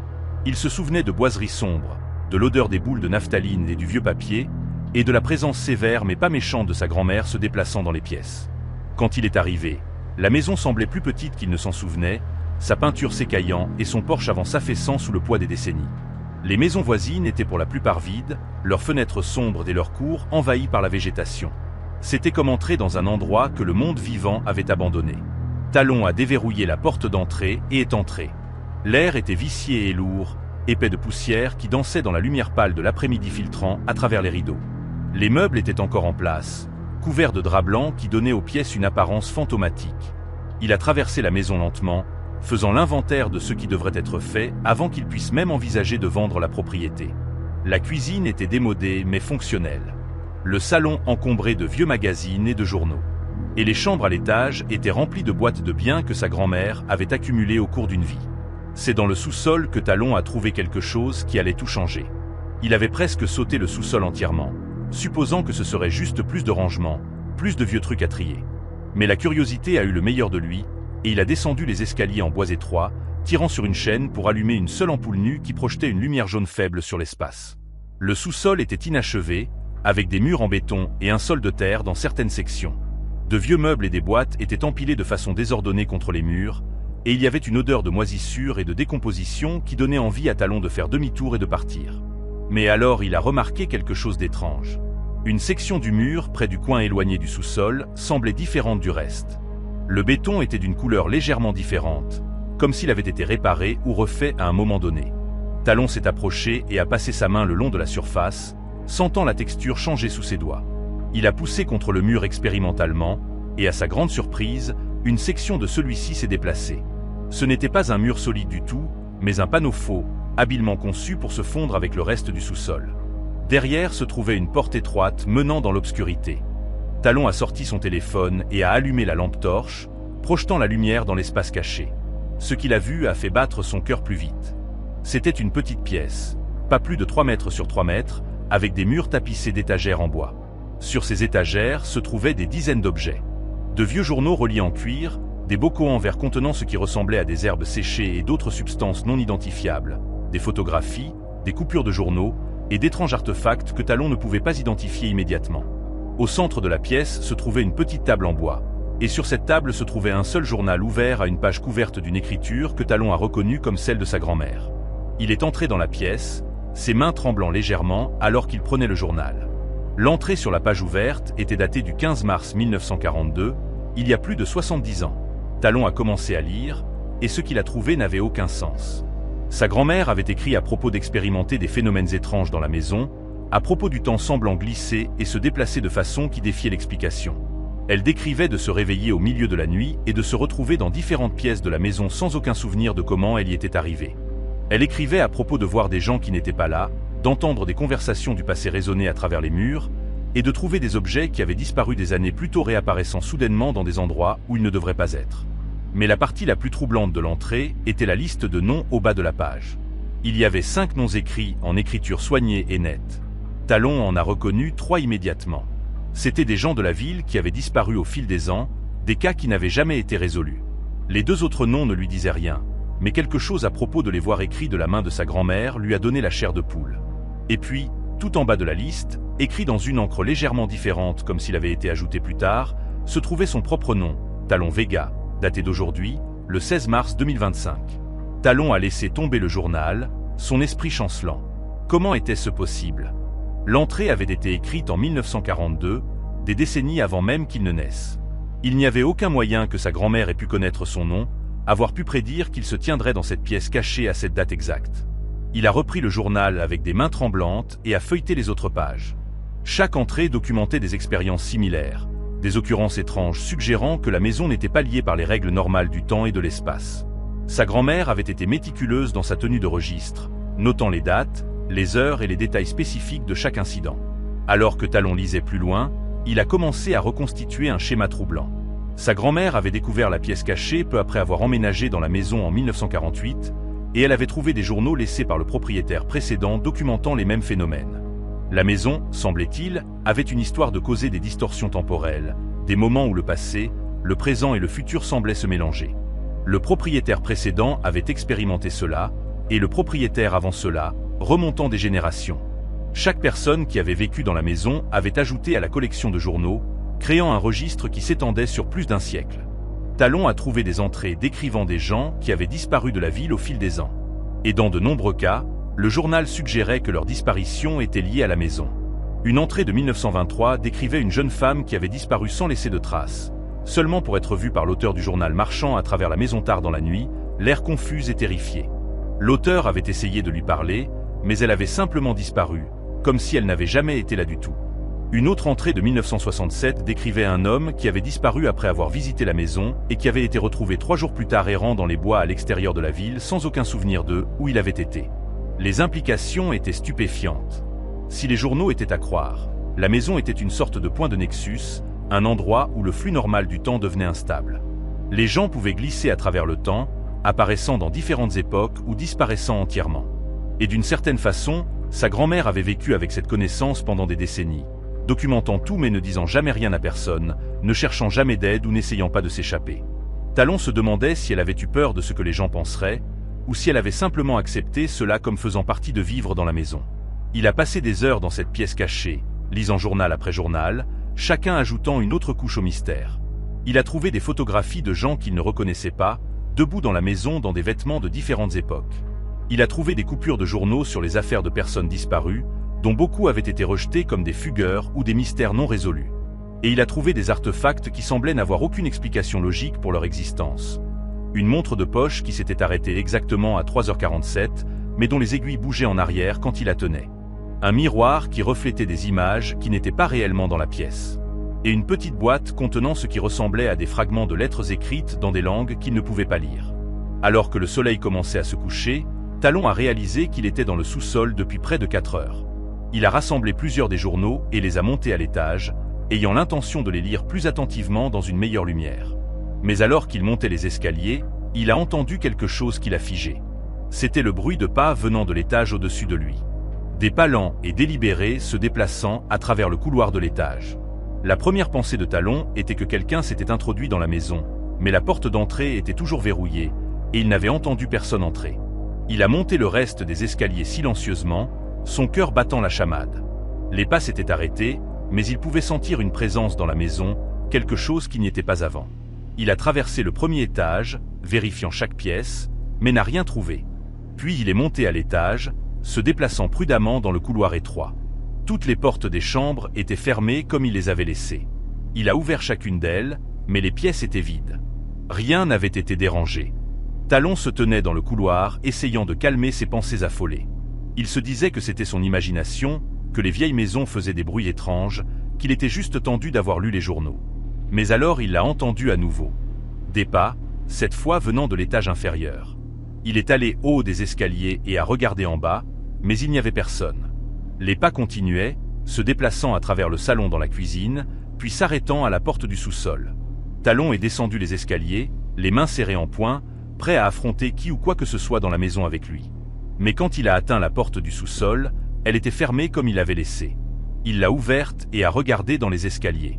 Il se souvenait de boiseries sombres, de l'odeur des boules de naphtaline et du vieux papier, et de la présence sévère mais pas méchante de sa grand-mère se déplaçant dans les pièces. Quand il est arrivé, la maison semblait plus petite qu'il ne s'en souvenait, sa peinture s'écaillant et son porche avant s'affaissant sous le poids des décennies. Les maisons voisines étaient pour la plupart vides, leurs fenêtres sombres et leurs cours envahies par la végétation. C'était comme entrer dans un endroit que le monde vivant avait abandonné. Talon a déverrouillé la porte d'entrée et est entré. L'air était vicié et lourd, épais de poussière qui dansait dans la lumière pâle de l'après-midi filtrant à travers les rideaux. Les meubles étaient encore en place, couverts de draps blancs qui donnaient aux pièces une apparence fantomatique. Il a traversé la maison lentement, faisant l'inventaire de ce qui devrait être fait avant qu'il puisse même envisager de vendre la propriété. La cuisine était démodée mais fonctionnelle. Le salon encombré de vieux magazines et de journaux. Et les chambres à l'étage étaient remplies de boîtes de biens que sa grand-mère avait accumulées au cours d'une vie. C'est dans le sous-sol que Talon a trouvé quelque chose qui allait tout changer. Il avait presque sauté le sous-sol entièrement, supposant que ce serait juste plus de rangement, plus de vieux trucs à trier. Mais la curiosité a eu le meilleur de lui, et il a descendu les escaliers en bois étroits, tirant sur une chaîne pour allumer une seule ampoule nue qui projetait une lumière jaune faible sur l'espace. Le sous-sol était inachevé, avec des murs en béton et un sol de terre dans certaines sections. De vieux meubles et des boîtes étaient empilés de façon désordonnée contre les murs, et il y avait une odeur de moisissure et de décomposition qui donnait envie à Talon de faire demi-tour et de partir. Mais alors il a remarqué quelque chose d'étrange. Une section du mur, près du coin éloigné du sous-sol, semblait différente du reste. Le béton était d'une couleur légèrement différente, comme s'il avait été réparé ou refait à un moment donné. Talon s'est approché et a passé sa main le long de la surface, sentant la texture changer sous ses doigts. Il a poussé contre le mur expérimentalement, et à sa grande surprise, une section de celui-ci s'est déplacée. Ce n'était pas un mur solide du tout, mais un panneau faux, habilement conçu pour se fondre avec le reste du sous-sol. Derrière se trouvait une porte étroite menant dans l'obscurité. Talon a sorti son téléphone et a allumé la lampe torche, projetant la lumière dans l'espace caché. Ce qu'il a vu a fait battre son cœur plus vite. C'était une petite pièce, pas plus de 3 mètres sur 3 mètres, avec des murs tapissés d'étagères en bois. Sur ces étagères se trouvaient des dizaines d'objets. De vieux journaux reliés en cuir, des bocaux en verre contenant ce qui ressemblait à des herbes séchées et d'autres substances non identifiables, des photographies, des coupures de journaux et d'étranges artefacts que Talon ne pouvait pas identifier immédiatement. Au centre de la pièce se trouvait une petite table en bois, et sur cette table se trouvait un seul journal ouvert à une page couverte d'une écriture que Talon a reconnue comme celle de sa grand-mère. Il est entré dans la pièce, ses mains tremblant légèrement alors qu'il prenait le journal. L'entrée sur la page ouverte était datée du 15 mars 1942, il y a plus de 70 ans. Talon a commencé à lire, et ce qu'il a trouvé n'avait aucun sens. Sa grand-mère avait écrit à propos d'expérimenter des phénomènes étranges dans la maison, à propos du temps semblant glisser et se déplacer de façon qui défiait l'explication. Elle décrivait de se réveiller au milieu de la nuit et de se retrouver dans différentes pièces de la maison sans aucun souvenir de comment elle y était arrivée. Elle écrivait à propos de voir des gens qui n'étaient pas là, d'entendre des conversations du passé résonner à travers les murs, et de trouver des objets qui avaient disparu des années plus tôt réapparaissant soudainement dans des endroits où ils ne devraient pas être. Mais la partie la plus troublante de l'entrée était la liste de noms au bas de la page. Il y avait 5 noms écrits en écriture soignée et nette. Talon en a reconnu 3 immédiatement. C'étaient des gens de la ville qui avaient disparu au fil des ans, des cas qui n'avaient jamais été résolus. Les 2 autres noms ne lui disaient rien, mais quelque chose à propos de les voir écrits de la main de sa grand-mère lui a donné la chair de poule. Et puis, tout en bas de la liste, écrit dans une encre légèrement différente comme s'il avait été ajouté plus tard, se trouvait son propre nom, Talon Vega, daté d'aujourd'hui, le 16 mars 2025. Talon a laissé tomber le journal, son esprit chancelant. Comment était-ce possible? L'entrée avait été écrite en 1942, des décennies avant même qu'il ne naisse. Il n'y avait aucun moyen que sa grand-mère ait pu connaître son nom, avoir pu prédire qu'il se tiendrait dans cette pièce cachée à cette date exacte. Il a repris le journal avec des mains tremblantes et a feuilleté les autres pages. Chaque entrée documentait des expériences similaires, des occurrences étranges suggérant que la maison n'était pas liée par les règles normales du temps et de l'espace. Sa grand-mère avait été méticuleuse dans sa tenue de registre, notant les dates, les heures et les détails spécifiques de chaque incident. Alors que Talon lisait plus loin, il a commencé à reconstituer un schéma troublant. Sa grand-mère avait découvert la pièce cachée peu après avoir emménagé dans la maison en 1948, et elle avait trouvé des journaux laissés par le propriétaire précédent documentant les mêmes phénomènes. La maison, semblait-il, avait une histoire de causer des distorsions temporelles, des moments où le passé, le présent et le futur semblaient se mélanger. Le propriétaire précédent avait expérimenté cela, et le propriétaire avant cela, remontant des générations. Chaque personne qui avait vécu dans la maison avait ajouté à la collection de journaux, créant un registre qui s'étendait sur plus d'un siècle. Talon a trouvé des entrées décrivant des gens qui avaient disparu de la ville au fil des ans. Et dans de nombreux cas, le journal suggérait que leur disparition était liée à la maison. Une entrée de 1923 décrivait une jeune femme qui avait disparu sans laisser de traces, seulement pour être vue par l'auteur du journal marchant à travers la maison tard dans la nuit, l'air confus et terrifié. L'auteur avait essayé de lui parler, mais elle avait simplement disparu, comme si elle n'avait jamais été là du tout. Une autre entrée de 1967 décrivait un homme qui avait disparu après avoir visité la maison et qui avait été retrouvé 3 jours plus tard errant dans les bois à l'extérieur de la ville sans aucun souvenir de où il avait été. Les implications étaient stupéfiantes. Si les journaux étaient à croire, la maison était une sorte de point de nexus, un endroit où le flux normal du temps devenait instable. Les gens pouvaient glisser à travers le temps, apparaissant dans différentes époques ou disparaissant entièrement. Et d'une certaine façon, sa grand-mère avait vécu avec cette connaissance pendant des décennies, documentant tout mais ne disant jamais rien à personne, ne cherchant jamais d'aide ou n'essayant pas de s'échapper. Talon se demandait si elle avait eu peur de ce que les gens penseraient, ou si elle avait simplement accepté cela comme faisant partie de vivre dans la maison. Il a passé des heures dans cette pièce cachée, lisant journal après journal, chacun ajoutant une autre couche au mystère. Il a trouvé des photographies de gens qu'il ne reconnaissait pas, debout dans la maison dans des vêtements de différentes époques. Il a trouvé des coupures de journaux sur les affaires de personnes disparues, dont beaucoup avaient été rejetés comme des fugueurs ou des mystères non résolus. Et il a trouvé des artefacts qui semblaient n'avoir aucune explication logique pour leur existence. Une montre de poche qui s'était arrêtée exactement à 3h47, mais dont les aiguilles bougeaient en arrière quand il la tenait. Un miroir qui reflétait des images qui n'étaient pas réellement dans la pièce. Et une petite boîte contenant ce qui ressemblait à des fragments de lettres écrites dans des langues qu'il ne pouvait pas lire. Alors que le soleil commençait à se coucher, Talon a réalisé qu'il était dans le sous-sol depuis près de 4 heures. Il a rassemblé plusieurs des journaux et les a montés à l'étage, ayant l'intention de les lire plus attentivement dans une meilleure lumière. Mais alors qu'il montait les escaliers, il a entendu quelque chose qui l'a figé. C'était le bruit de pas venant de l'étage au-dessus de lui. Des pas lents et délibérés se déplaçant à travers le couloir de l'étage. La première pensée de Talon était que quelqu'un s'était introduit dans la maison, mais la porte d'entrée était toujours verrouillée, et il n'avait entendu personne entrer. Il a monté le reste des escaliers silencieusement, son cœur battant la chamade. Les pas s'étaient arrêtés, mais il pouvait sentir une présence dans la maison, quelque chose qui n'y était pas avant. Il a traversé le premier étage, vérifiant chaque pièce, mais n'a rien trouvé. Puis il est monté à l'étage, se déplaçant prudemment dans le couloir étroit. Toutes les portes des chambres étaient fermées comme il les avait laissées. Il a ouvert chacune d'elles, mais les pièces étaient vides. Rien n'avait été dérangé. Talon se tenait dans le couloir, essayant de calmer ses pensées affolées. Il se disait que c'était son imagination, que les vieilles maisons faisaient des bruits étranges, qu'il était juste tendu d'avoir lu les journaux. Mais alors il l'a entendu à nouveau. Des pas, cette fois venant de l'étage inférieur. Il est allé haut des escaliers et a regardé en bas, mais il n'y avait personne. Les pas continuaient, se déplaçant à travers le salon dans la cuisine, puis s'arrêtant à la porte du sous-sol. Talon est descendu les escaliers, les mains serrées en poing, prêt à affronter qui ou quoi que ce soit dans la maison avec lui. Mais quand il a atteint la porte du sous-sol, elle était fermée comme il l'avait laissée. Il l'a ouverte et a regardé dans les escaliers.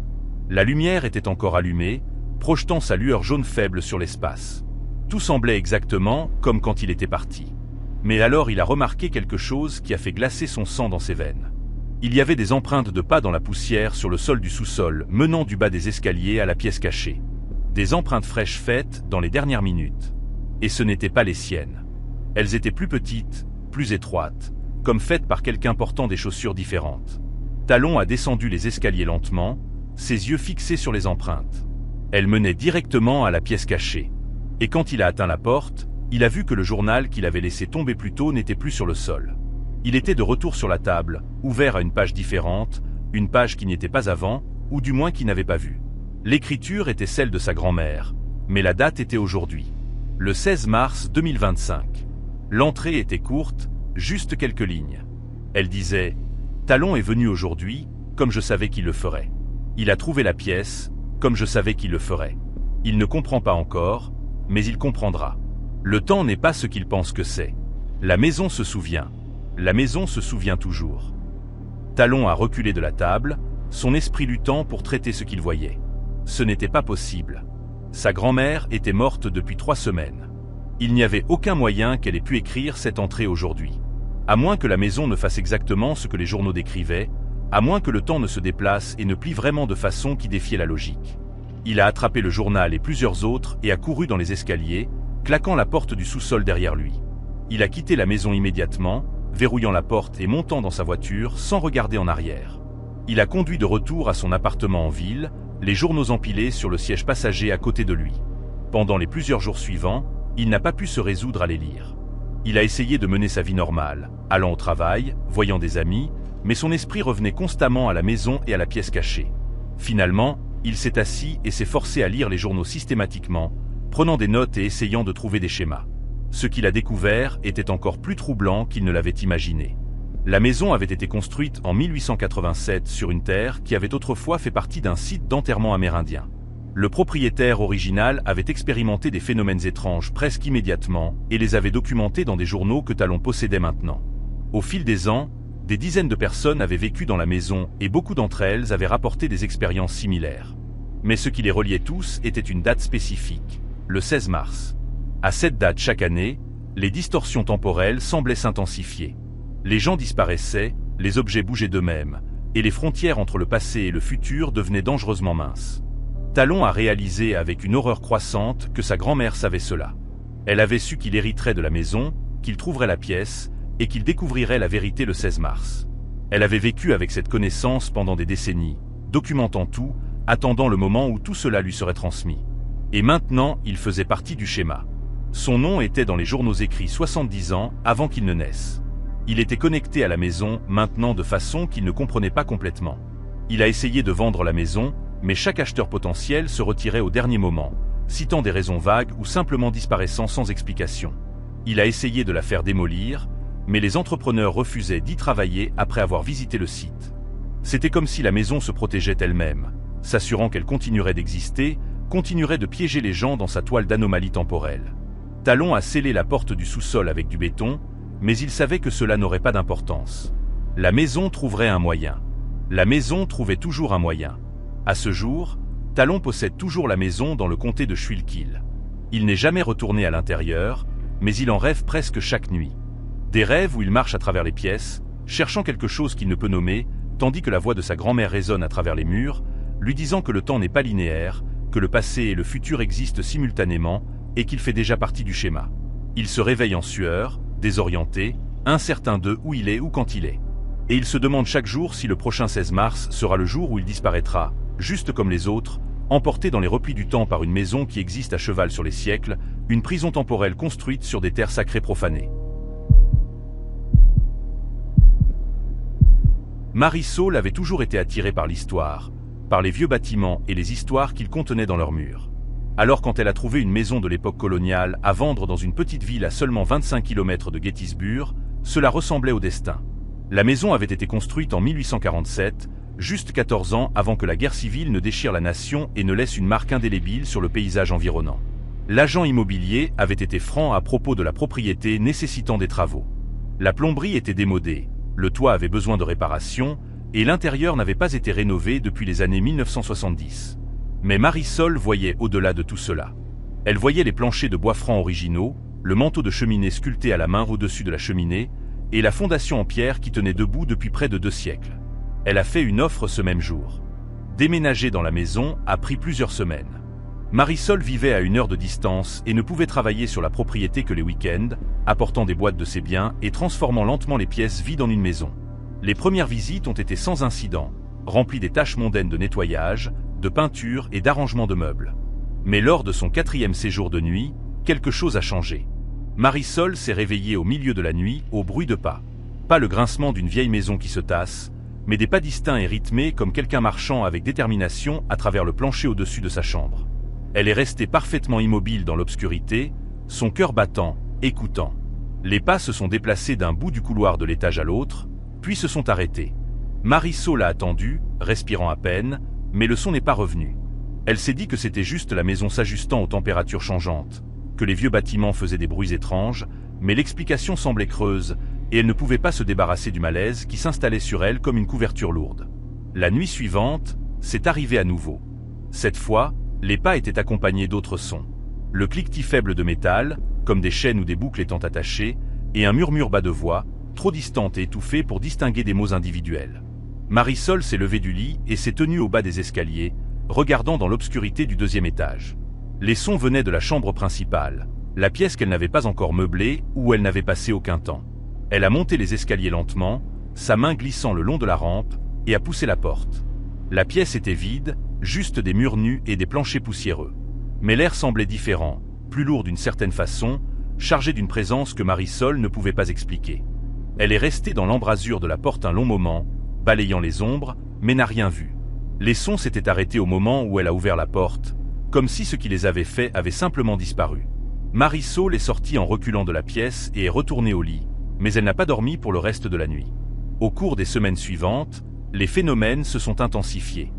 La lumière était encore allumée, projetant sa lueur jaune faible sur l'espace. Tout semblait exactement comme quand il était parti. Mais alors il a remarqué quelque chose qui a fait glacer son sang dans ses veines. Il y avait des empreintes de pas dans la poussière sur le sol du sous-sol, menant du bas des escaliers à la pièce cachée. Des empreintes fraîches faites dans les dernières minutes. Et ce n'étaient pas les siennes. Elles étaient plus petites, plus étroites, comme faites par quelqu'un portant des chaussures différentes. Talon a descendu les escaliers lentement, ses yeux fixés sur les empreintes. Elles menaient directement à la pièce cachée. Et quand il a atteint la porte, il a vu que le journal qu'il avait laissé tomber plus tôt n'était plus sur le sol. Il était de retour sur la table, ouvert à une page différente, une page qui n'y était pas avant, ou du moins qu'il n'avait pas vue. L'écriture était celle de sa grand-mère, mais la date était aujourd'hui. Le 16 mars 2025. L'entrée était courte, juste quelques lignes. Elle disait « Talon est venu aujourd'hui, comme je savais qu'il le ferait. Il a trouvé la pièce, comme je savais qu'il le ferait. Il ne comprend pas encore, mais il comprendra. Le temps n'est pas ce qu'il pense que c'est. La maison se souvient. La maison se souvient toujours. » Talon a reculé de la table, son esprit luttant pour traiter ce qu'il voyait. Ce n'était pas possible. Sa grand-mère était morte depuis 3 semaines. Il n'y avait aucun moyen qu'elle ait pu écrire cette entrée aujourd'hui. À moins que la maison ne fasse exactement ce que les journaux décrivaient, à moins que le temps ne se déplace et ne plie vraiment de façon qui défiait la logique. Il a attrapé le journal et plusieurs autres et a couru dans les escaliers, claquant la porte du sous-sol derrière lui. Il a quitté la maison immédiatement, verrouillant la porte et montant dans sa voiture sans regarder en arrière. Il a conduit de retour à son appartement en ville, les journaux empilés sur le siège passager à côté de lui. Pendant les plusieurs jours suivants, il n'a pas pu se résoudre à les lire. Il a essayé de mener sa vie normale, allant au travail, voyant des amis, mais son esprit revenait constamment à la maison et à la pièce cachée. Finalement, il s'est assis et s'est forcé à lire les journaux systématiquement, prenant des notes et essayant de trouver des schémas. Ce qu'il a découvert était encore plus troublant qu'il ne l'avait imaginé. La maison avait été construite en 1887 sur une terre qui avait autrefois fait partie d'un site d'enterrement amérindien. Le propriétaire original avait expérimenté des phénomènes étranges presque immédiatement et les avait documentés dans des journaux que Talon possédait maintenant. Au fil des ans, des dizaines de personnes avaient vécu dans la maison et beaucoup d'entre elles avaient rapporté des expériences similaires. Mais ce qui les reliait tous était une date spécifique, le 16 mars. À cette date chaque année, les distorsions temporelles semblaient s'intensifier. Les gens disparaissaient, les objets bougeaient d'eux-mêmes, et les frontières entre le passé et le futur devenaient dangereusement minces. Talon a réalisé avec une horreur croissante que sa grand-mère savait cela. Elle avait su qu'il hériterait de la maison, qu'il trouverait la pièce, et qu'il découvrirait la vérité le 16 mars. Elle avait vécu avec cette connaissance pendant des décennies, documentant tout, attendant le moment où tout cela lui serait transmis. Et maintenant, il faisait partie du schéma. Son nom était dans les journaux écrits 70 ans avant qu'il ne naisse. Il était connecté à la maison maintenant de façon qu'il ne comprenait pas complètement. Il a essayé de vendre la maison, mais chaque acheteur potentiel se retirait au dernier moment, citant des raisons vagues ou simplement disparaissant sans explication. Il a essayé de la faire démolir, mais les entrepreneurs refusaient d'y travailler après avoir visité le site. C'était comme si la maison se protégeait elle-même, s'assurant qu'elle continuerait d'exister, continuerait de piéger les gens dans sa toile d'anomalies temporelles. Talon a scellé la porte du sous-sol avec du béton, mais il savait que cela n'aurait pas d'importance. La maison trouverait un moyen. La maison trouvait toujours un moyen. À ce jour, Talon possède toujours la maison dans le comté de Schuylkill. Il n'est jamais retourné à l'intérieur, mais il en rêve presque chaque nuit. Des rêves où il marche à travers les pièces, cherchant quelque chose qu'il ne peut nommer, tandis que la voix de sa grand-mère résonne à travers les murs, lui disant que le temps n'est pas linéaire, que le passé et le futur existent simultanément, et qu'il fait déjà partie du schéma. Il se réveille en sueur, désorienté, incertain de où il est ou quand il est. Et il se demande chaque jour si le prochain 16 mars sera le jour où il disparaîtra, juste comme les autres, emporté dans les replis du temps par une maison qui existe à cheval sur les siècles, une prison temporelle construite sur des terres sacrées profanées. Marisol avait toujours été attirée par l'histoire, par les vieux bâtiments et les histoires qu'ils contenaient dans leurs murs. Alors quand elle a trouvé une maison de l'époque coloniale à vendre dans une petite ville à seulement 25 km de Gettysburg, cela ressemblait au destin. La maison avait été construite en 1847, juste 14 ans avant que la guerre civile ne déchire la nation et ne laisse une marque indélébile sur le paysage environnant. L'agent immobilier avait été franc à propos de la propriété nécessitant des travaux. La plomberie était démodée, le toit avait besoin de réparation et l'intérieur n'avait pas été rénové depuis les années 1970. Mais Marisol voyait au-delà de tout cela. Elle voyait les planchers de bois franc originaux, le manteau de cheminée sculpté à la main au-dessus de la cheminée, et la fondation en pierre qui tenait debout depuis près de 2 siècles. Elle a fait une offre ce même jour. Déménager dans la maison a pris plusieurs semaines. Marisol vivait à 1 heure de distance et ne pouvait travailler sur la propriété que les week-ends, apportant des boîtes de ses biens et transformant lentement les pièces vides en une maison. Les premières visites ont été sans incident, remplies des tâches mondaines de nettoyage, de peinture et d'arrangement de meubles. Mais lors de son 4e séjour de nuit, quelque chose a changé. Marisol s'est réveillée au milieu de la nuit au bruit de pas. Pas le grincement d'une vieille maison qui se tasse, mais des pas distincts et rythmés comme quelqu'un marchant avec détermination à travers le plancher au-dessus de sa chambre. Elle est restée parfaitement immobile dans l'obscurité, son cœur battant, écoutant. Les pas se sont déplacés d'un bout du couloir de l'étage à l'autre, puis se sont arrêtés. Marisol a attendu, respirant à peine, mais le son n'est pas revenu. Elle s'est dit que c'était juste la maison s'ajustant aux températures changeantes, que les vieux bâtiments faisaient des bruits étranges, mais l'explication semblait creuse, et elle ne pouvait pas se débarrasser du malaise qui s'installait sur elle comme une couverture lourde. La nuit suivante, c'est arrivé à nouveau. Cette fois, les pas étaient accompagnés d'autres sons. Le cliquetis faible de métal, comme des chaînes ou des boucles étant attachées, et un murmure bas de voix, trop distante et étouffée pour distinguer des mots individuels. Marisol s'est levée du lit et s'est tenue au bas des escaliers, regardant dans l'obscurité du 2e étage. Les sons venaient de la chambre principale, la pièce qu'elle n'avait pas encore meublée où elle n'avait passé aucun temps. Elle a monté les escaliers lentement, sa main glissant le long de la rampe, et a poussé la porte. La pièce était vide, juste des murs nus et des planchers poussiéreux. Mais l'air semblait différent, plus lourd d'une certaine façon, chargé d'une présence que Marisol ne pouvait pas expliquer. Elle est restée dans l'embrasure de la porte un long moment, balayant les ombres, mais n'a rien vu. Les sons s'étaient arrêtés au moment où elle a ouvert la porte, comme si ce qui les avait faits avait simplement disparu. Marisol est sortie en reculant de la pièce et est retournée au lit, mais elle n'a pas dormi pour le reste de la nuit. Au cours des semaines suivantes, les phénomènes se sont intensifiés.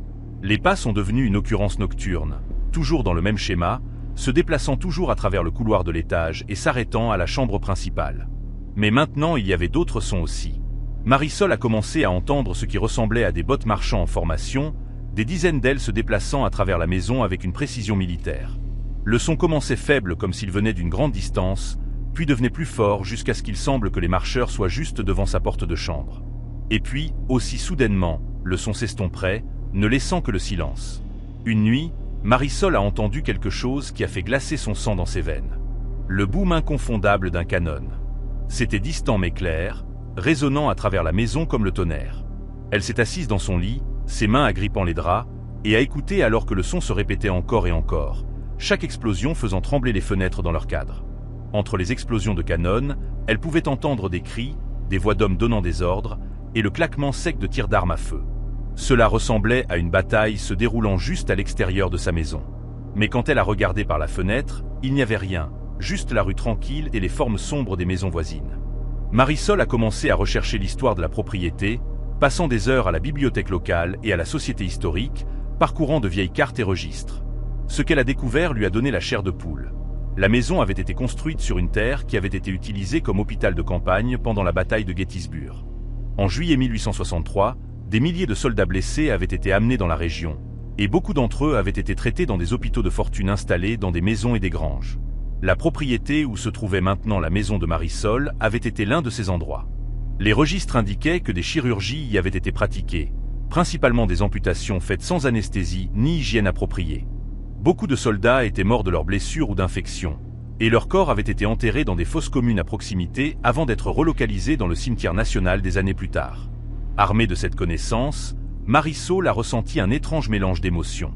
Les pas sont devenus une occurrence nocturne, toujours dans le même schéma, se déplaçant toujours à travers le couloir de l'étage et s'arrêtant à la chambre principale. Mais maintenant il y avait d'autres sons aussi. Marisol a commencé à entendre ce qui ressemblait à des bottes marchant en formation, des dizaines d'ailes se déplaçant à travers la maison avec une précision militaire. Le son commençait faible comme s'il venait d'une grande distance, puis devenait plus fort jusqu'à ce qu'il semble que les marcheurs soient juste devant sa porte de chambre. Et puis, aussi soudainement, le son s'estomperait, ne laissant que le silence. Une nuit, Marisol a entendu quelque chose qui a fait glacer son sang dans ses veines. Le boom inconfondable d'un canon. C'était distant mais clair, résonnant à travers la maison comme le tonnerre. Elle s'est assise dans son lit, ses mains agrippant les draps, et a écouté alors que le son se répétait encore et encore, chaque explosion faisant trembler les fenêtres dans leur cadre. Entre les explosions de canon, elle pouvait entendre des cris, des voix d'hommes donnant des ordres, et le claquement sec de tirs d'armes à feu. Cela ressemblait à une bataille se déroulant juste à l'extérieur de sa maison. Mais quand elle a regardé par la fenêtre, il n'y avait rien, juste la rue tranquille et les formes sombres des maisons voisines. Marisol a commencé à rechercher l'histoire de la propriété, passant des heures à la bibliothèque locale et à la société historique, parcourant de vieilles cartes et registres. Ce qu'elle a découvert lui a donné la chair de poule. La maison avait été construite sur une terre qui avait été utilisée comme hôpital de campagne pendant la bataille de Gettysburg. En juillet 1863, des milliers de soldats blessés avaient été amenés dans la région, et beaucoup d'entre eux avaient été traités dans des hôpitaux de fortune installés dans des maisons et des granges. La propriété où se trouvait maintenant la maison de Marisol avait été l'un de ces endroits. Les registres indiquaient que des chirurgies y avaient été pratiquées, principalement des amputations faites sans anesthésie ni hygiène appropriée. Beaucoup de soldats étaient morts de leurs blessures ou d'infections, et leurs corps avaient été enterrés dans des fosses communes à proximité avant d'être relocalisés dans le cimetière national des années plus tard. Armée de cette connaissance, Marisol a ressenti un étrange mélange d'émotions.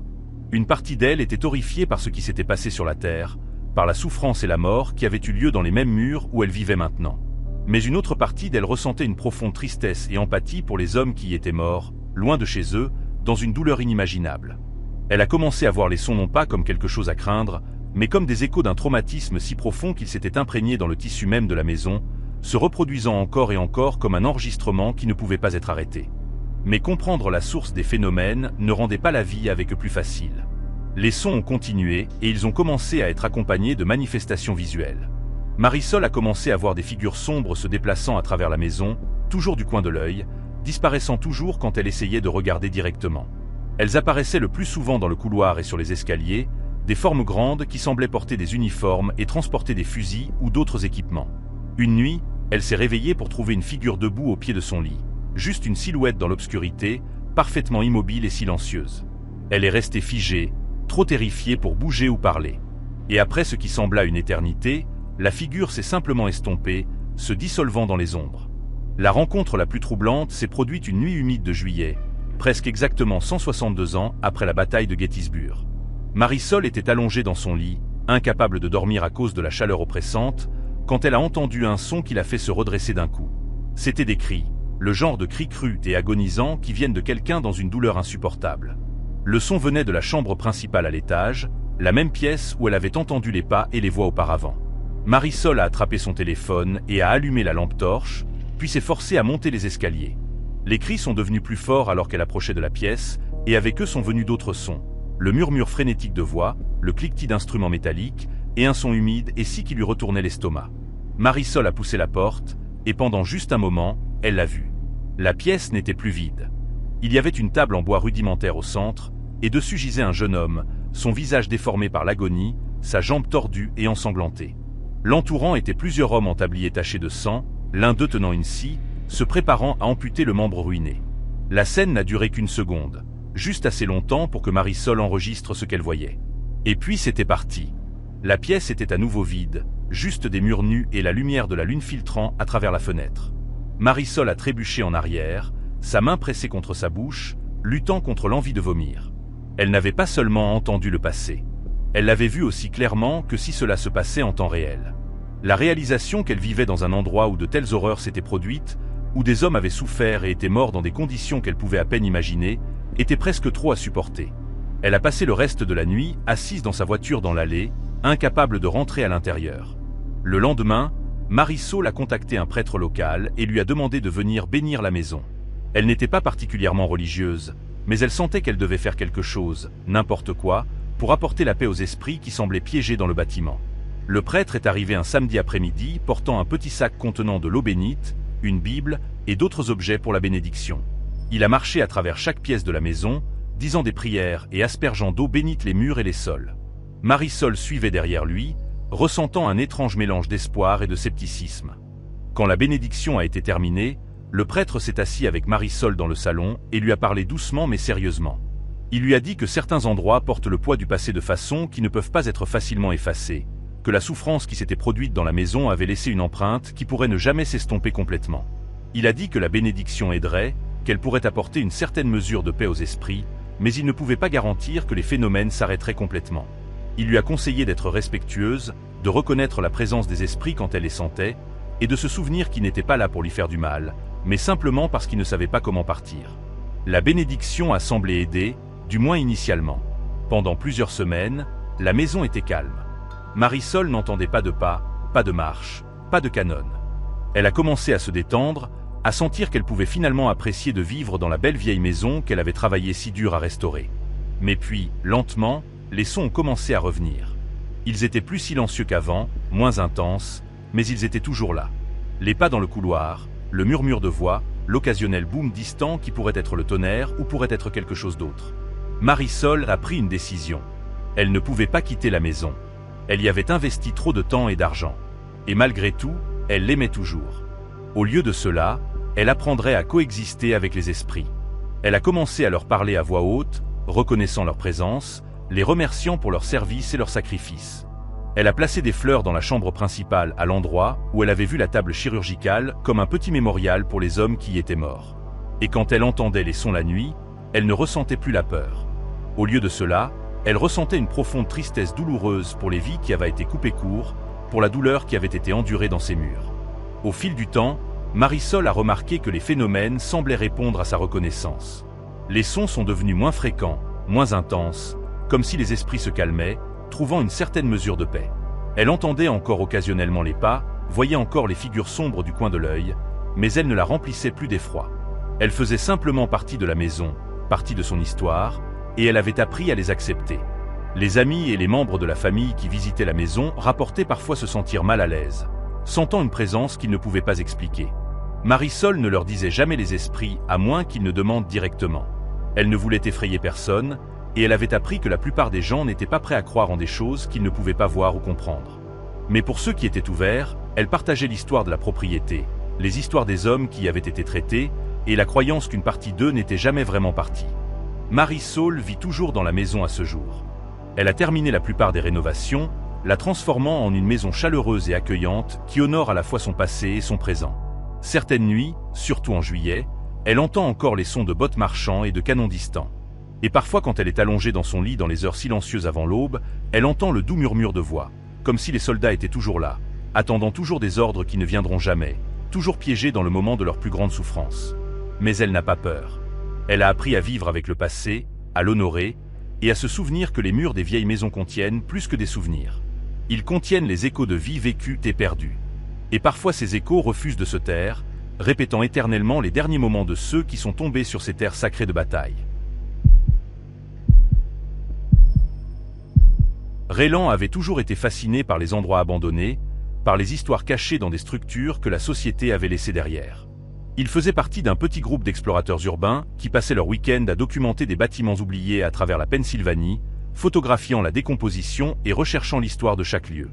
Une partie d'elle était horrifiée par ce qui s'était passé sur la Terre, par la souffrance et la mort qui avaient eu lieu dans les mêmes murs où elle vivait maintenant. Mais une autre partie d'elle ressentait une profonde tristesse et empathie pour les hommes qui y étaient morts, loin de chez eux, dans une douleur inimaginable. Elle a commencé à voir les sons non pas comme quelque chose à craindre, mais comme des échos d'un traumatisme si profond qu'il s'était imprégné dans le tissu même de la maison, se reproduisant encore et encore comme un enregistrement qui ne pouvait pas être arrêté. Mais comprendre la source des phénomènes ne rendait pas la vie avec eux plus facile. Les sons ont continué et ils ont commencé à être accompagnés de manifestations visuelles. Marisol a commencé à voir des figures sombres se déplaçant à travers la maison, toujours du coin de l'œil, disparaissant toujours quand elle essayait de regarder directement. Elles apparaissaient le plus souvent dans le couloir et sur les escaliers, des formes grandes qui semblaient porter des uniformes et transporter des fusils ou d'autres équipements. Une nuit, elle s'est réveillée pour trouver une figure debout au pied de son lit, juste une silhouette dans l'obscurité, parfaitement immobile et silencieuse. Elle est restée figée, trop terrifiée pour bouger ou parler. Et après ce qui sembla une éternité, la figure s'est simplement estompée, se dissolvant dans les ombres. La rencontre la plus troublante s'est produite une nuit humide de juillet, presque exactement 162 ans après la bataille de Gettysburg. Marisol était allongée dans son lit, incapable de dormir à cause de la chaleur oppressante, quand elle a entendu un son qui l'a fait se redresser d'un coup. C'étaient des cris, le genre de cris crus et agonisants qui viennent de quelqu'un dans une douleur insupportable. Le son venait de la chambre principale à l'étage, la même pièce où elle avait entendu les pas et les voix auparavant. Marisol a attrapé son téléphone et a allumé la lampe torche, puis s'est forcée à monter les escaliers. Les cris sont devenus plus forts alors qu'elle approchait de la pièce, et avec eux sont venus d'autres sons. Le murmure frénétique de voix, le cliquetis d'instruments métalliques, et un son humide et si qui lui retournait l'estomac. Marisol a poussé la porte, et pendant juste un moment, elle l'a vue. La pièce n'était plus vide. Il y avait une table en bois rudimentaire au centre, et dessus gisait un jeune homme, son visage déformé par l'agonie, sa jambe tordue et ensanglantée. L'entourant étaient plusieurs hommes en tablier tachés de sang, l'un d'eux tenant une scie, se préparant à amputer le membre ruiné. La scène n'a duré qu'une seconde, juste assez longtemps pour que Marisol enregistre ce qu'elle voyait. Et puis c'était parti. La pièce était à nouveau vide, juste des murs nus et la lumière de la lune filtrant à travers la fenêtre. Marisol a trébuché en arrière, sa main pressée contre sa bouche, luttant contre l'envie de vomir. Elle n'avait pas seulement entendu le passé. Elle l'avait vu aussi clairement que si cela se passait en temps réel. La réalisation qu'elle vivait dans un endroit où de telles horreurs s'étaient produites, où des hommes avaient souffert et étaient morts dans des conditions qu'elle pouvait à peine imaginer, était presque trop à supporter. Elle a passé le reste de la nuit assise dans sa voiture dans l'allée, incapable de rentrer à l'intérieur. Le lendemain, Marisol a contacté un prêtre local et lui a demandé de venir bénir la maison. Elle n'était pas particulièrement religieuse, mais elle sentait qu'elle devait faire quelque chose, n'importe quoi, pour apporter la paix aux esprits qui semblaient piégés dans le bâtiment. Le prêtre est arrivé un samedi après-midi portant un petit sac contenant de l'eau bénite, une Bible et d'autres objets pour la bénédiction. Il a marché à travers chaque pièce de la maison, disant des prières et aspergeant d'eau bénite les murs et les sols. Marisol suivait derrière lui, ressentant un étrange mélange d'espoir et de scepticisme. Quand la bénédiction a été terminée, le prêtre s'est assis avec Marisol dans le salon et lui a parlé doucement mais sérieusement. Il lui a dit que certains endroits portent le poids du passé de façon qui ne peuvent pas être facilement effacés, que la souffrance qui s'était produite dans la maison avait laissé une empreinte qui pourrait ne jamais s'estomper complètement. Il a dit que la bénédiction aiderait, qu'elle pourrait apporter une certaine mesure de paix aux esprits, mais il ne pouvait pas garantir que les phénomènes s'arrêteraient complètement. Il lui a conseillé d'être respectueuse, de reconnaître la présence des esprits quand elle les sentait, et de se souvenir qu'ils n'étaient pas là pour lui faire du mal, mais simplement parce qu'ils ne savaient pas comment partir. La bénédiction a semblé aider, du moins initialement. Pendant plusieurs semaines, la maison était calme. Marisol n'entendait pas de pas, pas de marche, pas de canon. Elle a commencé à se détendre, à sentir qu'elle pouvait finalement apprécier de vivre dans la belle vieille maison qu'elle avait travaillé si dur à restaurer. Mais puis, lentement, les sons ont commencé à revenir. Ils étaient plus silencieux qu'avant, moins intenses, mais ils étaient toujours là. Les pas dans le couloir, le murmure de voix, l'occasionnel boom distant qui pourrait être le tonnerre ou pourrait être quelque chose d'autre. Marisol a pris une décision. Elle ne pouvait pas quitter la maison. Elle y avait investi trop de temps et d'argent. Et malgré tout, elle l'aimait toujours. Au lieu de cela, elle apprendrait à coexister avec les esprits. Elle a commencé à leur parler à voix haute, reconnaissant leur présence, les remerciant pour leur service et leur sacrifice. Elle a placé des fleurs dans la chambre principale à l'endroit où elle avait vu la table chirurgicale comme un petit mémorial pour les hommes qui y étaient morts. Et quand elle entendait les sons la nuit, elle ne ressentait plus la peur. Au lieu de cela, elle ressentait une profonde tristesse douloureuse pour les vies qui avaient été coupées court, pour la douleur qui avait été endurée dans ces murs. Au fil du temps, Marisol a remarqué que les phénomènes semblaient répondre à sa reconnaissance. Les sons sont devenus moins fréquents, moins intenses, comme si les esprits se calmaient, trouvant une certaine mesure de paix. Elle entendait encore occasionnellement les pas, voyait encore les figures sombres du coin de l'œil, mais elle ne la remplissait plus d'effroi. Elle faisait simplement partie de la maison, partie de son histoire, et elle avait appris à les accepter. Les amis et les membres de la famille qui visitaient la maison rapportaient parfois se sentir mal à l'aise, sentant une présence qu'ils ne pouvaient pas expliquer. Marisol ne leur disait jamais les esprits, à moins qu'ils ne demandent directement. Elle ne voulait effrayer personne, et elle avait appris que la plupart des gens n'étaient pas prêts à croire en des choses qu'ils ne pouvaient pas voir ou comprendre. Mais pour ceux qui étaient ouverts, elle partageait l'histoire de la propriété, les histoires des hommes qui y avaient été traités, et la croyance qu'une partie d'eux n'était jamais vraiment partie. Marisol vit toujours dans la maison à ce jour. Elle a terminé la plupart des rénovations, la transformant en une maison chaleureuse et accueillante qui honore à la fois son passé et son présent. Certaines nuits, surtout en juillet, elle entend encore les sons de bottes marchands et de canons distants. Et parfois quand elle est allongée dans son lit dans les heures silencieuses avant l'aube, elle entend le doux murmure de voix, comme si les soldats étaient toujours là, attendant toujours des ordres qui ne viendront jamais, toujours piégés dans le moment de leur plus grande souffrance. Mais elle n'a pas peur. Elle a appris à vivre avec le passé, à l'honorer, et à se souvenir que les murs des vieilles maisons contiennent plus que des souvenirs. Ils contiennent les échos de vies vécues et perdues. Et parfois ces échos refusent de se taire, répétant éternellement les derniers moments de ceux qui sont tombés sur ces terres sacrées de bataille. Raylan avait toujours été fasciné par les endroits abandonnés, par les histoires cachées dans des structures que la société avait laissées derrière. Il faisait partie d'un petit groupe d'explorateurs urbains qui passaient leur week-end à documenter des bâtiments oubliés à travers la Pennsylvanie, photographiant la décomposition et recherchant l'histoire de chaque lieu.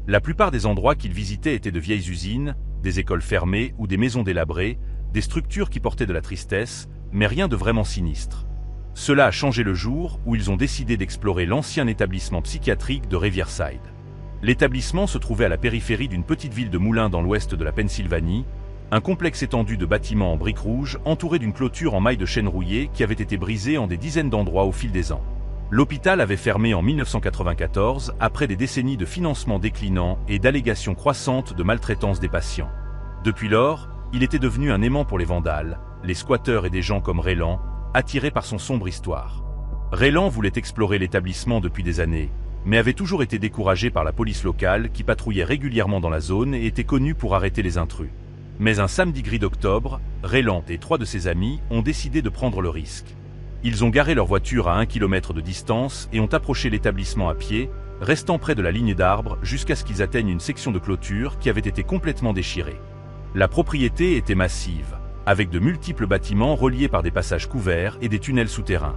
La plupart des endroits qu'ils visitaient étaient de vieilles usines, des écoles fermées ou des maisons délabrées, des structures qui portaient de la tristesse, mais rien de vraiment sinistre. Cela a changé le jour où ils ont décidé d'explorer l'ancien établissement psychiatrique de Riverside. L'établissement se trouvait à la périphérie d'une petite ville de moulins dans l'ouest de la Pennsylvanie, un complexe étendu de bâtiments en briques rouges entouré d'une clôture en mailles de chêne rouillé qui avait été brisée en des dizaines d'endroits au fil des ans. L'hôpital avait fermé en 1994 après des décennies de financement déclinant et d'allégations croissantes de maltraitance des patients. Depuis lors, il était devenu un aimant pour les vandales, les squatteurs et des gens comme Raylan, attirés par son sombre histoire. Raylan voulait explorer l'établissement depuis des années, mais avait toujours été découragé par la police locale qui patrouillait régulièrement dans la zone et était connue pour arrêter les intrus. Mais un samedi gris d'octobre, Raylan et 3 de ses amis ont décidé de prendre le risque. Ils ont garé leur voiture à 1 km de distance et ont approché l'établissement à pied, restant près de la ligne d'arbres jusqu'à ce qu'ils atteignent une section de clôture qui avait été complètement déchirée. La propriété était massive, avec de multiples bâtiments reliés par des passages couverts et des tunnels souterrains.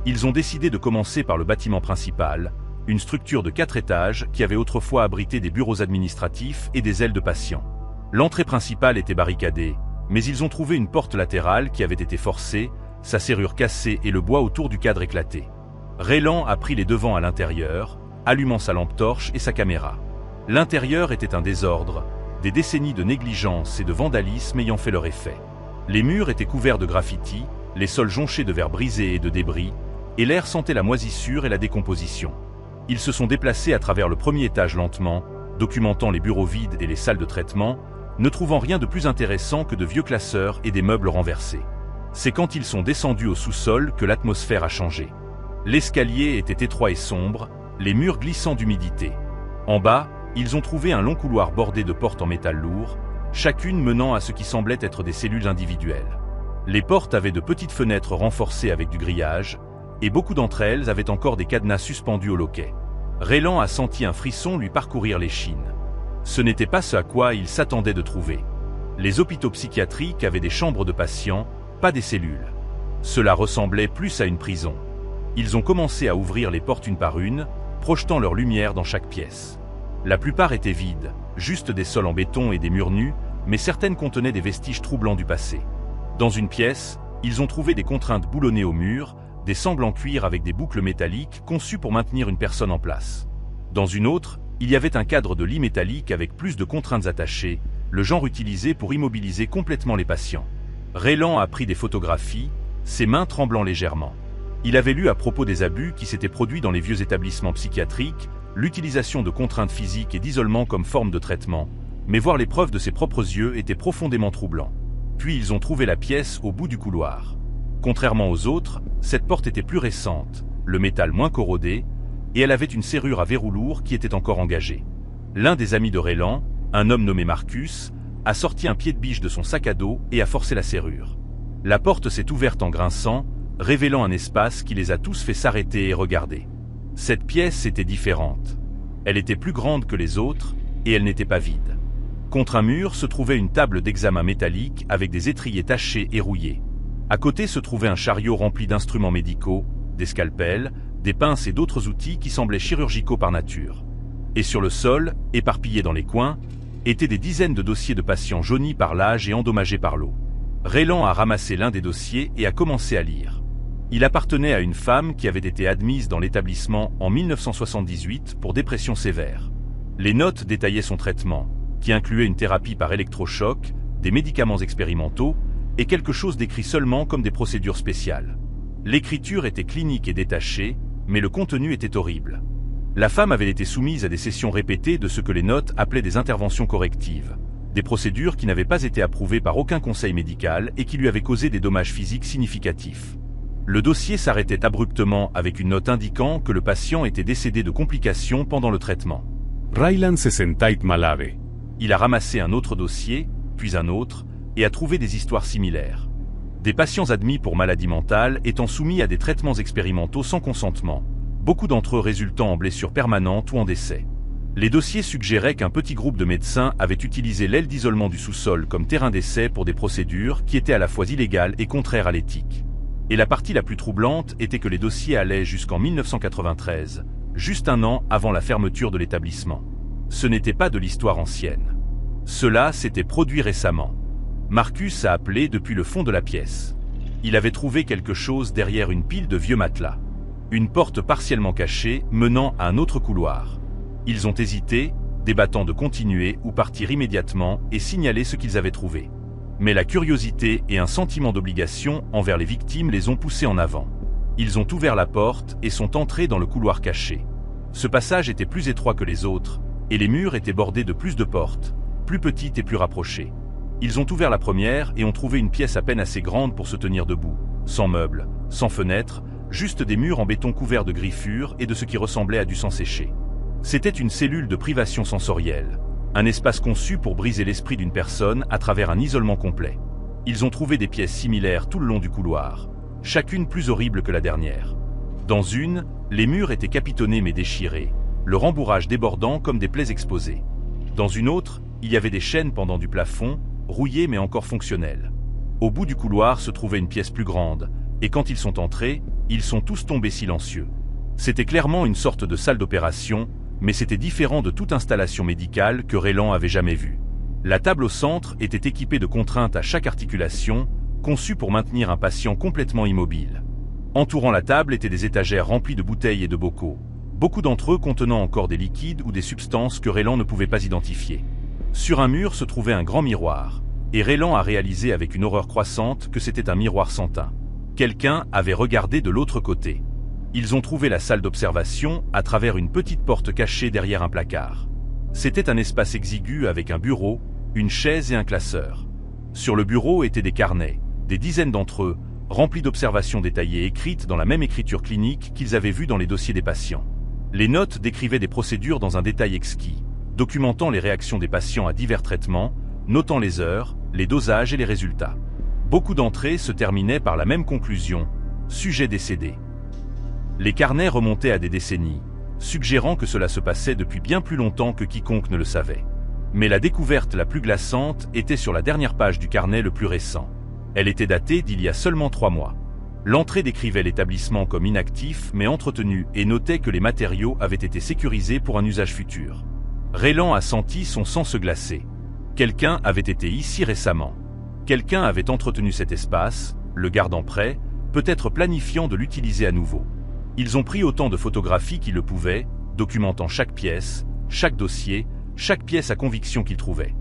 Ils ont décidé de commencer par le bâtiment principal, une structure de 4 étages qui avait autrefois abrité des bureaux administratifs et des ailes de patients. L'entrée principale était barricadée, mais ils ont trouvé une porte latérale qui avait été forcée, sa serrure cassée et le bois autour du cadre éclaté. Raylan a pris les devants à l'intérieur, allumant sa lampe torche et sa caméra. L'intérieur était un désordre, des décennies de négligence et de vandalisme ayant fait leur effet. Les murs étaient couverts de graffitis, les sols jonchés de verres brisés et de débris, et l'air sentait la moisissure et la décomposition. Ils se sont déplacés à travers le premier étage lentement, documentant les bureaux vides et les salles de traitement, ne trouvant rien de plus intéressant que de vieux classeurs et des meubles renversés. C'est quand ils sont descendus au sous-sol que l'atmosphère a changé. L'escalier était étroit et sombre, les murs glissant d'humidité. En bas, ils ont trouvé un long couloir bordé de portes en métal lourd, chacune menant à ce qui semblait être des cellules individuelles. Les portes avaient de petites fenêtres renforcées avec du grillage, et beaucoup d'entre elles avaient encore des cadenas suspendus au loquet. Raylan a senti un frisson lui parcourir l'échine. Ce n'était pas ce à quoi il s'attendait de trouver. Les hôpitaux psychiatriques avaient des chambres de patients, pas des cellules. Cela ressemblait plus à une prison. Ils ont commencé à ouvrir les portes une par une, projetant leur lumière dans chaque pièce. La plupart étaient vides, juste des sols en béton et des murs nus, mais certaines contenaient des vestiges troublants du passé. Dans une pièce, ils ont trouvé des contraintes boulonnées au mur, des sangles en cuir avec des boucles métalliques conçues pour maintenir une personne en place. Dans une autre, il y avait un cadre de lit métallique avec plus de contraintes attachées, le genre utilisé pour immobiliser complètement les patients. Raylan a pris des photographies, ses mains tremblant légèrement. Il avait lu à propos des abus qui s'étaient produits dans les vieux établissements psychiatriques, l'utilisation de contraintes physiques et d'isolement comme forme de traitement, mais voir les preuves de ses propres yeux était profondément troublant. Puis ils ont trouvé la pièce au bout du couloir. Contrairement aux autres, cette porte était plus récente, le métal moins corrodé, et elle avait une serrure à verrou lourd qui était encore engagée. L'un des amis de Raylan, un homme nommé Marcus, a sorti un pied de biche de son sac à dos et a forcé la serrure. La porte s'est ouverte en grinçant, révélant un espace qui les a tous fait s'arrêter et regarder. Cette pièce était différente. Elle était plus grande que les autres, et elle n'était pas vide. Contre un mur se trouvait une table d'examen métallique avec des étriers tachés et rouillés. À côté se trouvait un chariot rempli d'instruments médicaux, des scalpels, des pinces et d'autres outils qui semblaient chirurgicaux par nature. Et sur le sol, éparpillés dans les coins, étaient des dizaines de dossiers de patients jaunis par l'âge et endommagés par l'eau. Raylan a ramassé l'un des dossiers et a commencé à lire. Il appartenait à une femme qui avait été admise dans l'établissement en 1978 pour dépression sévère. Les notes détaillaient son traitement, qui incluait une thérapie par électrochoc, des médicaments expérimentaux et quelque chose décrit seulement comme des procédures spéciales. L'écriture était clinique et détachée, mais le contenu était horrible. La femme avait été soumise à des sessions répétées de ce que les notes appelaient des interventions correctives, des procédures qui n'avaient pas été approuvées par aucun conseil médical et qui lui avaient causé des dommages physiques significatifs. Le dossier s'arrêtait abruptement avec une note indiquant que le patient était décédé de complications pendant le traitement.
Raylan se sentait malade.
Il a ramassé un autre dossier, puis un autre, et a trouvé des histoires similaires. Des patients admis pour maladie mentale étant soumis à des traitements expérimentaux sans consentement, beaucoup d'entre eux résultant en blessures permanentes ou en décès. Les dossiers suggéraient qu'un petit groupe de médecins avait utilisé l'aile d'isolement du sous-sol comme terrain d'essai pour des procédures qui étaient à la fois illégales et contraires à l'éthique. Et la partie la plus troublante était que les dossiers allaient jusqu'en 1993, juste un an avant la fermeture de l'établissement. Ce n'était pas de l'histoire ancienne. Cela s'était produit récemment. Marcus a appelé depuis le fond de la pièce. Il avait trouvé quelque chose derrière une pile de vieux matelas. Une porte partiellement cachée menant à un autre couloir. Ils ont hésité, débattant de continuer ou partir immédiatement et signaler ce qu'ils avaient trouvé. Mais la curiosité et un sentiment d'obligation envers les victimes les ont poussés en avant. Ils ont ouvert la porte et sont entrés dans le couloir caché. Ce passage était plus étroit que les autres, et les murs étaient bordés de plus de portes, plus petites et plus rapprochées. Ils ont ouvert la première et ont trouvé une pièce à peine assez grande pour se tenir debout, sans meubles, sans fenêtres, juste des murs en béton couverts de griffures et de ce qui ressemblait à du sang séché. C'était une cellule de privation sensorielle, un espace conçu pour briser l'esprit d'une personne à travers un isolement complet. Ils ont trouvé des pièces similaires tout le long du couloir, chacune plus horrible que la dernière. Dans une, les murs étaient capitonnés mais déchirés, le rembourrage débordant comme des plaies exposées. Dans une autre, il y avait des chaînes pendant du plafond, rouillées mais encore fonctionnelles. Au bout du couloir se trouvait une pièce plus grande, et quand ils sont entrés, ils sont tous tombés silencieux. C'était clairement une sorte de salle d'opération, mais c'était différent de toute installation médicale que Raylan avait jamais vue. La table au centre était équipée de contraintes à chaque articulation, conçues pour maintenir un patient complètement immobile. Entourant la table étaient des étagères remplies de bouteilles et de bocaux, beaucoup d'entre eux contenant encore des liquides ou des substances que Raylan ne pouvait pas identifier. Sur un mur se trouvait un grand miroir, et Raylan a réalisé avec une horreur croissante que c'était un miroir sans teint. Quelqu'un avait regardé de l'autre côté. Ils ont trouvé la salle d'observation à travers une petite porte cachée derrière un placard. C'était un espace exigu avec un bureau, une chaise et un classeur. Sur le bureau étaient des carnets, des dizaines d'entre eux, remplis d'observations détaillées écrites dans la même écriture clinique qu'ils avaient vue dans les dossiers des patients. Les notes décrivaient des procédures dans un détail exquis, documentant les réactions des patients à divers traitements, notant les heures, les dosages et les résultats. Beaucoup d'entrées se terminaient par la même conclusion, sujet décédé. Les carnets remontaient à des décennies, suggérant que cela se passait depuis bien plus longtemps que quiconque ne le savait. Mais la découverte la plus glaçante était sur la dernière page du carnet le plus récent. Elle était datée d'il y a seulement 3 mois. L'entrée décrivait l'établissement comme inactif mais entretenu et notait que les matériaux avaient été sécurisés pour un usage futur. Raylan a senti son sang se glacer. Quelqu'un avait été ici récemment. Quelqu'un avait entretenu cet espace, le gardant prêt, peut-être planifiant de l'utiliser à nouveau. Ils ont pris autant de photographies qu'ils le pouvaient, documentant chaque pièce, chaque dossier, chaque pièce à conviction qu'ils trouvaient.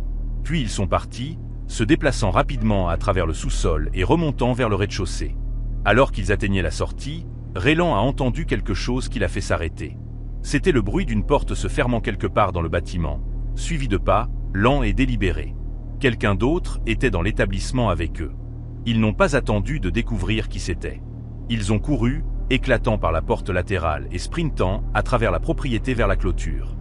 Puis ils sont partis, se déplaçant rapidement à travers le sous-sol et remontant vers le rez-de-chaussée. Alors qu'ils atteignaient la sortie, Raylan a entendu quelque chose qui l'a fait s'arrêter. C'était le bruit d'une porte se fermant quelque part dans le bâtiment, suivi de pas, lents et délibérés. Quelqu'un d'autre était dans l'établissement avec eux. Ils n'ont pas attendu de découvrir qui c'était. Ils ont couru, éclatant par la porte latérale et sprintant à travers la propriété vers la clôture.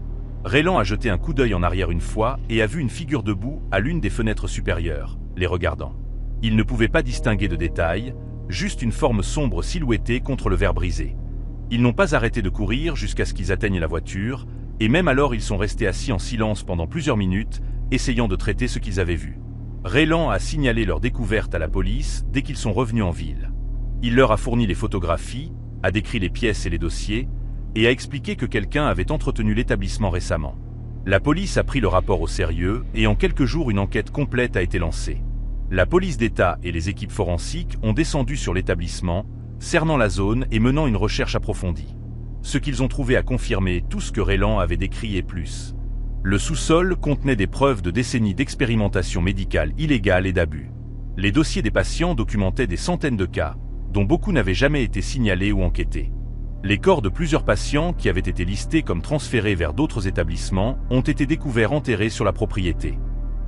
Raylan a jeté un coup d'œil en arrière une fois et a vu une figure debout à l'une des fenêtres supérieures, les regardant. Il ne pouvait pas distinguer de détails, juste une forme sombre silhouettée contre le verre brisé. Ils n'ont pas arrêté de courir jusqu'à ce qu'ils atteignent la voiture, et même alors ils sont restés assis en silence pendant plusieurs minutes, essayant de traiter ce qu'ils avaient vu. Raylan a signalé leur découverte à la police dès qu'ils sont revenus en ville. Il leur a fourni les photographies, a décrit les pièces et les dossiers, et a expliqué que quelqu'un avait entretenu l'établissement récemment. La police a pris le rapport au sérieux et en quelques jours une enquête complète a été lancée. La police d'État et les équipes forensiques ont descendu sur l'établissement, cernant la zone et menant une recherche approfondie. Ce qu'ils ont trouvé a confirmé tout ce que Raylan avait décrit et plus. Le sous-sol contenait des preuves de décennies d'expérimentation médicale illégale et d'abus. Les dossiers des patients documentaient des centaines de cas, dont beaucoup n'avaient jamais été signalés ou enquêtés. Les corps de plusieurs patients qui avaient été listés comme transférés vers d'autres établissements ont été découverts enterrés sur la propriété.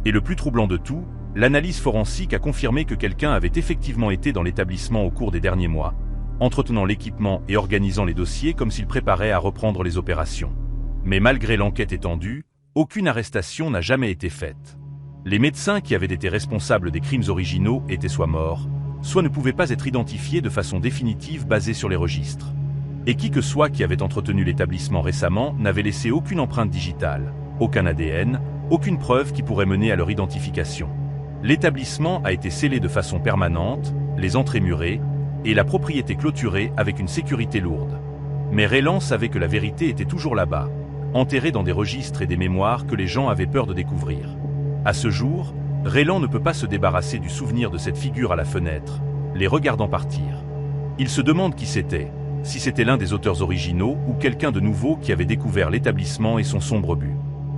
Et le plus troublant de tout, l'analyse forensique a confirmé que quelqu'un avait effectivement été dans l'établissement au cours des derniers mois, entretenant l'équipement et organisant les dossiers comme s'il préparait à reprendre les opérations. Mais malgré l'enquête étendue, aucune arrestation n'a jamais été faite. Les médecins qui avaient été responsables des crimes originaux étaient soit morts, soit ne pouvaient pas être identifiés de façon définitive basée sur les registres. Et qui que soit qui avait entretenu l'établissement récemment n'avait laissé aucune empreinte digitale, aucun ADN, aucune preuve qui pourrait mener à leur identification. L'établissement a été scellé de façon permanente, les entrées murées, et la propriété clôturée avec une sécurité lourde. Mais Raylan savait que la vérité était toujours là-bas, enterrée dans des registres et des mémoires que les gens avaient peur de découvrir. À ce jour, Raylan ne peut pas se débarrasser du souvenir de cette figure à la fenêtre, les regardant partir. Il se demande qui c'était, si c'était l'un des auteurs originaux ou quelqu'un de nouveau qui avait découvert l'établissement et son sombre but.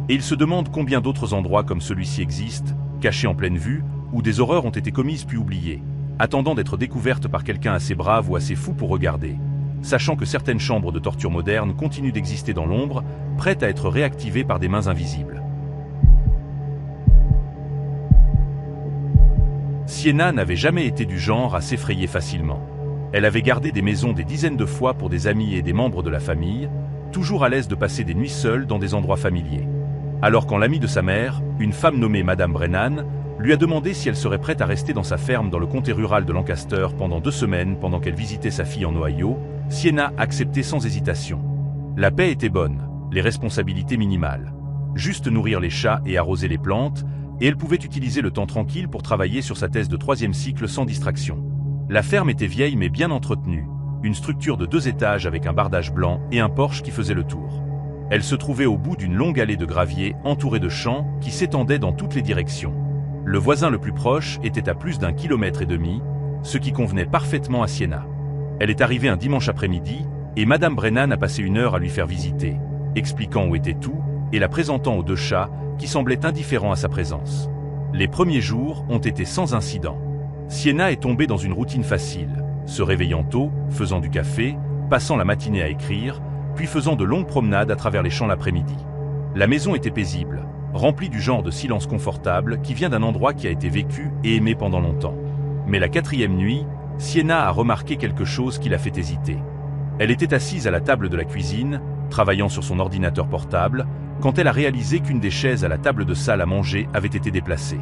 Et il se demande combien d'autres endroits comme celui-ci existent, cachés en pleine vue, où des horreurs ont été commises puis oubliées, attendant d'être découvertes par quelqu'un assez brave ou assez fou pour regarder, sachant que certaines chambres de torture modernes continuent d'exister dans l'ombre, prêtes à être réactivées par des mains invisibles. Sienna n'avait jamais été du genre à s'effrayer facilement. Elle avait gardé des maisons des dizaines de fois pour des amis et des membres de la famille, toujours à l'aise de passer des nuits seules dans des endroits familiers. Alors quand l'amie de sa mère, une femme nommée Madame Brennan, lui a demandé si elle serait prête à rester dans sa ferme dans le comté rural de Lancaster pendant 2 semaines pendant qu'elle visitait sa fille en Ohio, Sienna acceptait sans hésitation. La paix était bonne, les responsabilités minimales. Juste nourrir les chats et arroser les plantes, et elle pouvait utiliser le temps tranquille pour travailler sur sa thèse de 3e cycle sans distraction. La ferme était vieille mais bien entretenue, une structure de 2 étages avec un bardage blanc et un porche qui faisait le tour. Elle se trouvait au bout d'une longue allée de gravier entourée de champs qui s'étendaient dans toutes les directions. Le voisin le plus proche était à plus d'1,5 km, ce qui convenait parfaitement à Sienna. Elle est arrivée un dimanche après-midi et Madame Brennan a passé 1 heure à lui faire visiter, expliquant où était tout et la présentant aux 2 chats qui semblaient indifférents à sa présence. Les premiers jours ont été sans incident. Sienna est tombée dans une routine facile, se réveillant tôt, faisant du café, passant la matinée à écrire, puis faisant de longues promenades à travers les champs l'après-midi. La maison était paisible, remplie du genre de silence confortable qui vient d'un endroit qui a été vécu et aimé pendant longtemps. Mais la 4e nuit, Sienna a remarqué quelque chose qui l'a fait hésiter. Elle était assise à la table de la cuisine, travaillant sur son ordinateur portable, quand elle a réalisé qu'une des chaises à la table de salle à manger avait été déplacée.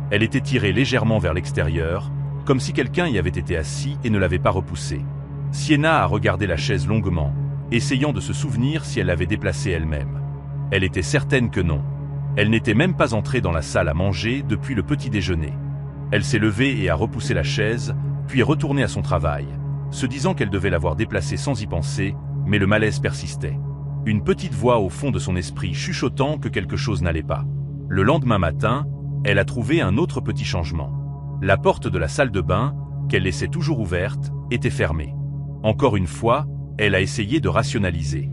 Elle était tirée légèrement vers l'extérieur, comme si quelqu'un y avait été assis et ne l'avait pas repoussée. Sienna a regardé la chaise longuement, essayant de se souvenir si elle l'avait déplacée elle-même. Elle était certaine que non. Elle n'était même pas entrée dans la salle à manger depuis le petit déjeuner. Elle s'est levée et a repoussé la chaise, puis est retournée à son travail, se disant qu'elle devait l'avoir déplacée sans y penser, mais le malaise persistait. Une petite voix au fond de son esprit chuchotant que quelque chose n'allait pas. Le lendemain matin, elle a trouvé un autre petit changement. La porte de la salle de bain, qu'elle laissait toujours ouverte, était fermée. Encore une fois, elle a essayé de rationaliser.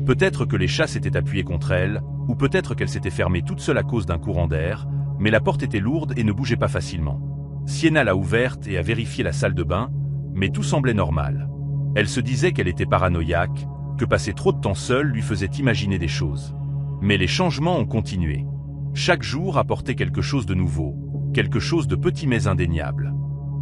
Peut-être que les chats s'étaient appuyés contre elle, ou peut-être qu'elle s'était fermée toute seule à cause d'un courant d'air, mais la porte était lourde et ne bougeait pas facilement. Sienna l'a ouverte et a vérifié la salle de bain, mais tout semblait normal. Elle se disait qu'elle était paranoïaque, que passer trop de temps seule lui faisait imaginer des choses. Mais les changements ont continué. Chaque jour apportait quelque chose de nouveau, quelque chose de petit mais indéniable.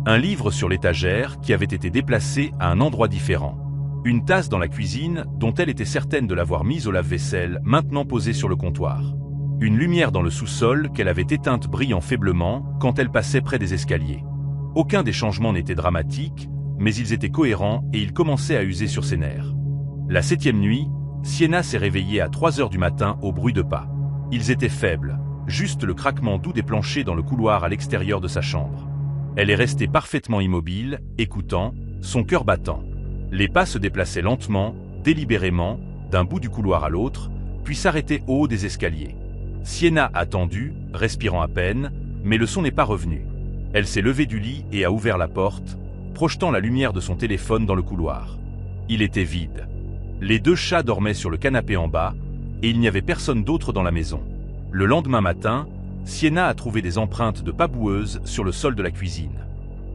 Un livre sur l'étagère qui avait été déplacé à un endroit différent. Une tasse dans la cuisine dont elle était certaine de l'avoir mise au lave-vaisselle, maintenant posée sur le comptoir. Une lumière dans le sous-sol qu'elle avait éteinte brillant faiblement quand elle passait près des escaliers. Aucun des changements n'était dramatique, mais ils étaient cohérents et ils commençaient à user sur ses nerfs. La 7e nuit, Sienna s'est réveillée à 3 heures du matin au bruit de pas. Ils étaient faibles, juste le craquement doux des planchers dans le couloir à l'extérieur de sa chambre. Elle est restée parfaitement immobile, écoutant, son cœur battant. Les pas se déplaçaient lentement, délibérément, d'un bout du couloir à l'autre, puis s'arrêtaient au haut des escaliers. Sienna a attendu, respirant à peine, mais le son n'est pas revenu. Elle s'est levée du lit et a ouvert la porte, projetant la lumière de son téléphone dans le couloir. Il était vide. Les 2 chats dormaient sur le canapé en bas, et il n'y avait personne d'autre dans la maison. Le lendemain matin, Sienna a trouvé des empreintes de pas boueuses sur le sol de la cuisine.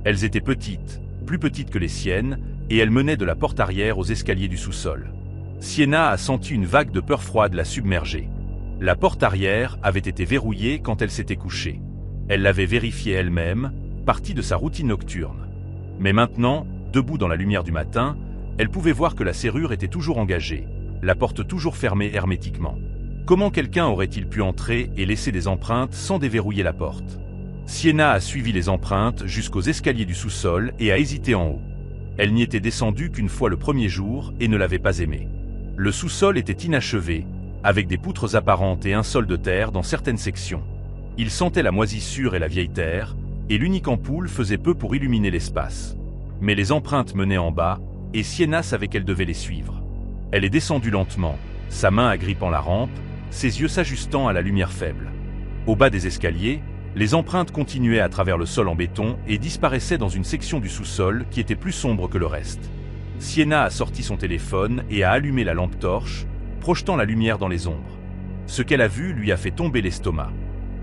Elles étaient petites, plus petites que les siennes, et elles menaient de la porte arrière aux escaliers du sous-sol. Sienna a senti une vague de peur froide la submerger. La porte arrière avait été verrouillée quand elle s'était couchée. Elle l'avait vérifiée elle-même, partie de sa routine nocturne. Mais maintenant, debout dans la lumière du matin, elle pouvait voir que la serrure était toujours engagée, la porte toujours fermée hermétiquement. Comment quelqu'un aurait-il pu entrer et laisser des empreintes sans déverrouiller la porte? Sienna a suivi les empreintes jusqu'aux escaliers du sous-sol et a hésité en haut. Elle n'y était descendue qu'une fois le premier jour et ne l'avait pas aimé. Le sous-sol était inachevé, avec des poutres apparentes et un sol de terre dans certaines sections. Il sentait la moisissure et la vieille terre, et l'unique ampoule faisait peu pour illuminer l'espace. Mais les empreintes menaient en bas, et Sienna savait qu'elle devait les suivre. Elle est descendue lentement, sa main agrippant la rampe, ses yeux s'ajustant à la lumière faible. Au bas des escaliers, les empreintes continuaient à travers le sol en béton et disparaissaient dans une section du sous-sol qui était plus sombre que le reste. Sienna a sorti son téléphone et a allumé la lampe torche, projetant la lumière dans les ombres. Ce qu'elle a vu lui a fait tomber l'estomac.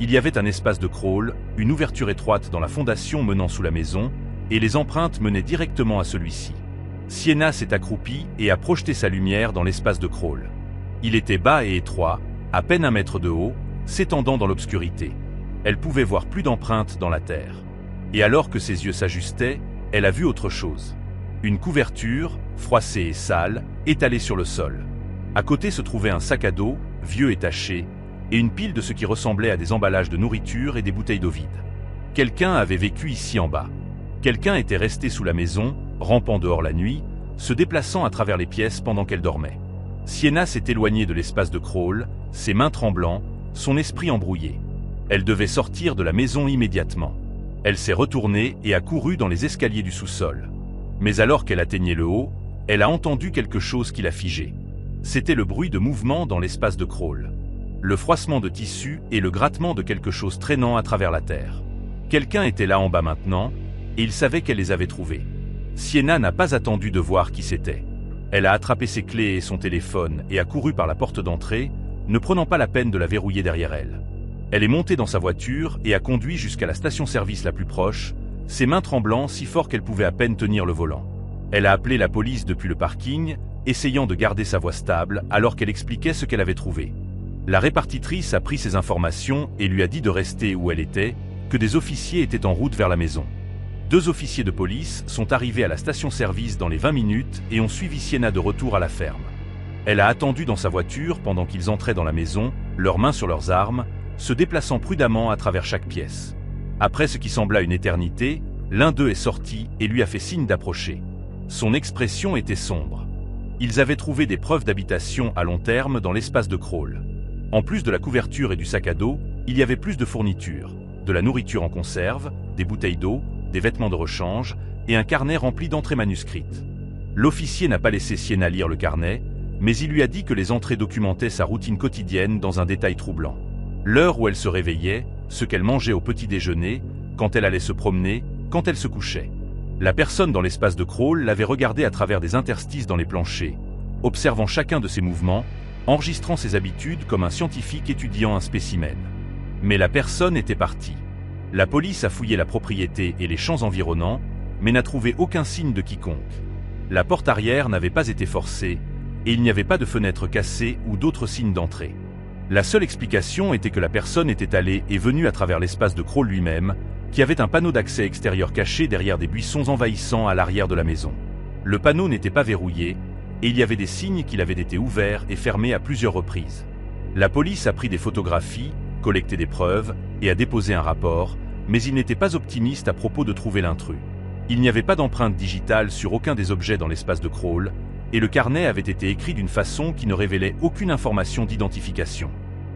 Il y avait un espace de crawl, une ouverture étroite dans la fondation menant sous la maison, et les empreintes menaient directement à celui-ci. Sienna s'est accroupie et a projeté sa lumière dans l'espace de crawl. Il était bas et étroit, à peine 1 mètre de haut, s'étendant dans l'obscurité. Elle pouvait voir plus d'empreintes dans la terre. Et alors que ses yeux s'ajustaient, elle a vu autre chose. Une couverture, froissée et sale, étalée sur le sol. À côté se trouvait un sac à dos, vieux et taché, et une pile de ce qui ressemblait à des emballages de nourriture et des bouteilles d'eau vides. Quelqu'un avait vécu ici en bas. Quelqu'un était resté sous la maison, rampant dehors la nuit, se déplaçant à travers les pièces pendant qu'elle dormait. Sienna s'est éloignée de l'espace de crawl, ses mains tremblant, son esprit embrouillé. Elle devait sortir de la maison immédiatement. Elle s'est retournée et a couru dans les escaliers du sous-sol. Mais alors qu'elle atteignait le haut, elle a entendu quelque chose qui l'a figée. C'était le bruit de mouvement dans l'espace de crawl. Le froissement de tissu et le grattement de quelque chose traînant à travers la terre. Quelqu'un était là en bas maintenant, et il savait qu'elle les avait trouvés. Sienna n'a pas attendu de voir qui c'était. Elle a attrapé ses clés et son téléphone et a couru par la porte d'entrée, ne prenant pas la peine de la verrouiller derrière elle. Elle est montée dans sa voiture et a conduit jusqu'à la station-service la plus proche, ses mains tremblant si fort qu'elle pouvait à peine tenir le volant. Elle a appelé la police depuis le parking, essayant de garder sa voix stable alors qu'elle expliquait ce qu'elle avait trouvé. La répartitrice a pris ses informations et lui a dit de rester où elle était, que des officiers étaient en route vers la maison. 2 officiers de police sont arrivés à la station-service dans les 20 minutes et ont suivi Sienna de retour à la ferme. Elle a attendu dans sa voiture pendant qu'ils entraient dans la maison, leurs mains sur leurs armes, se déplaçant prudemment à travers chaque pièce. Après ce qui sembla une éternité, l'un d'eux est sorti et lui a fait signe d'approcher. Son expression était sombre. Ils avaient trouvé des preuves d'habitation à long terme dans l'espace de crawl. En plus de la couverture et du sac à dos, il y avait plus de fournitures, de la nourriture en conserve, des bouteilles d'eau, des vêtements de rechange et un carnet rempli d'entrées manuscrites. L'officier n'a pas laissé Sienna lire le carnet, mais il lui a dit que les entrées documentaient sa routine quotidienne dans un détail troublant. L'heure où elle se réveillait, ce qu'elle mangeait au petit déjeuner, quand elle allait se promener, quand elle se couchait. La personne dans l'espace de crawl l'avait regardée à travers des interstices dans les planchers, observant chacun de ses mouvements, enregistrant ses habitudes comme un scientifique étudiant un spécimen. Mais la personne était partie. La police a fouillé la propriété et les champs environnants, mais n'a trouvé aucun signe de quiconque. La porte arrière n'avait pas été forcée, et il n'y avait pas de fenêtre cassée ou d'autres signes d'entrée. La seule explication était que la personne était allée et venue à travers l'espace de crawl lui-même, qui avait un panneau d'accès extérieur caché derrière des buissons envahissants à l'arrière de la maison. Le panneau n'était pas verrouillé, et il y avait des signes qu'il avait été ouvert et fermé à plusieurs reprises. La police a pris des photographies, collecté des preuves, et a déposé un rapport, mais il n'était pas optimiste à propos de trouver l'intrus. Il n'y avait pas d'empreinte digitale sur aucun des objets dans l'espace de crawl, et le carnet avait été écrit d'une façon qui ne révélait aucune information d'identification.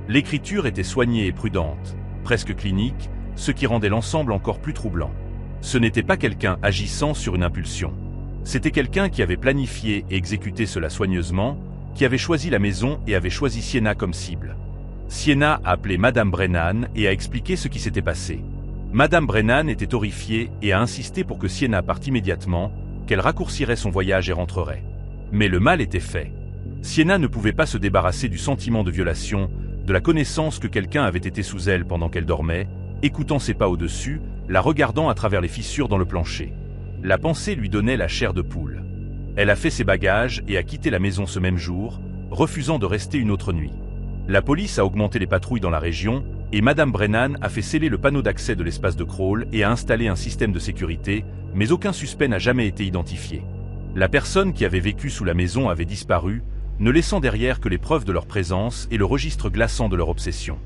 L'écriture était soignée et prudente, presque clinique, ce qui rendait l'ensemble encore plus troublant. Ce n'était pas quelqu'un agissant sur une impulsion. C'était quelqu'un qui avait planifié et exécuté cela soigneusement, qui avait choisi la maison et avait choisi Sienna comme cible. Sienna a appelé Madame Brennan et a expliqué ce qui s'était passé. Madame Brennan était horrifiée et a insisté pour que Sienna parte immédiatement, qu'elle raccourcirait son voyage et rentrerait. Mais le mal était fait. Sienna ne pouvait pas se débarrasser du sentiment de violation, de la connaissance que quelqu'un avait été sous elle pendant qu'elle dormait, écoutant ses pas au-dessus, la regardant à travers les fissures dans le plancher. La pensée lui donnait la chair de poule. Elle a fait ses bagages et a quitté la maison ce même jour, refusant de rester une autre nuit. La police a augmenté les patrouilles dans la région, et Madame Brennan a fait sceller le panneau d'accès de l'espace de crawl et a installé un système de sécurité, mais aucun suspect n'a jamais été identifié. La personne qui avait vécu sous la maison avait disparu, ne laissant derrière que les preuves de leur présence et le registre glaçant de leur obsession.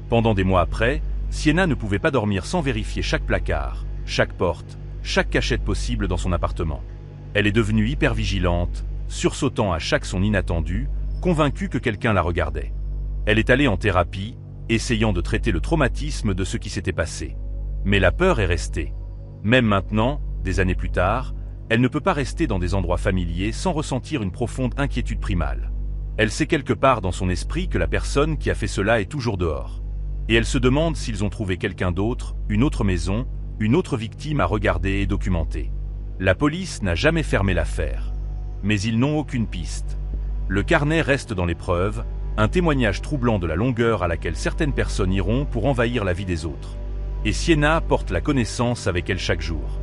Pendant des mois après, Sienna ne pouvait pas dormir sans vérifier chaque placard, chaque porte, chaque cachette possible dans son appartement. Elle est devenue hyper vigilante, sursautant à chaque son inattendu, convaincue que quelqu'un la regardait. Elle est allée en thérapie, essayant de traiter le traumatisme de ce qui s'était passé. Mais la peur est restée. Même maintenant, des années plus tard, elle ne peut pas rester dans des endroits familiers sans ressentir une profonde inquiétude primale. Elle sait quelque part dans son esprit que la personne qui a fait cela est toujours dehors. Et elle se demande s'ils ont trouvé quelqu'un d'autre, une autre maison, une autre victime à regarder et documenter. La police n'a jamais fermé l'affaire. Mais ils n'ont aucune piste. Le carnet reste dans les preuves, un témoignage troublant de la longueur à laquelle certaines personnes iront pour envahir la vie des autres. Et Sienna porte la connaissance avec elle chaque jour.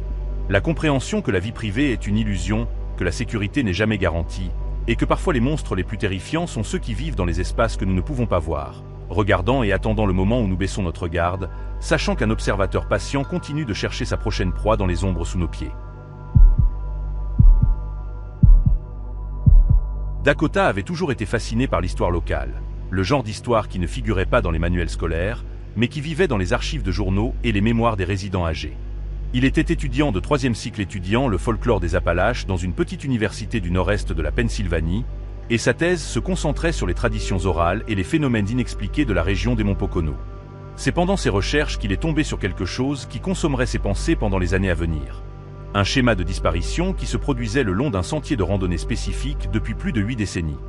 La compréhension que la vie privée est une illusion, que la sécurité n'est jamais garantie, et que parfois les monstres les plus terrifiants sont ceux qui vivent dans les espaces que nous ne pouvons pas voir, regardant et attendant le moment où nous baissons notre garde, sachant qu'un observateur patient continue de chercher sa prochaine proie dans les ombres sous nos pieds. Dakota avait toujours été fascinée par l'histoire locale, le genre d'histoire qui ne figurait pas dans les manuels scolaires, mais qui vivait dans les archives de journaux et les mémoires des résidents âgés. Il était étudiant de 3e cycle étudiant le folklore des Appalaches dans une petite université du nord-est de la Pennsylvanie, et sa thèse se concentrait sur les traditions orales et les phénomènes inexpliqués de la région des monts Pocono. C'est pendant ses recherches qu'il est tombé sur quelque chose qui consommerait ses pensées pendant les années à venir. Un schéma de disparition qui se produisait le long d'un sentier de randonnée spécifique depuis plus de 8 décennies.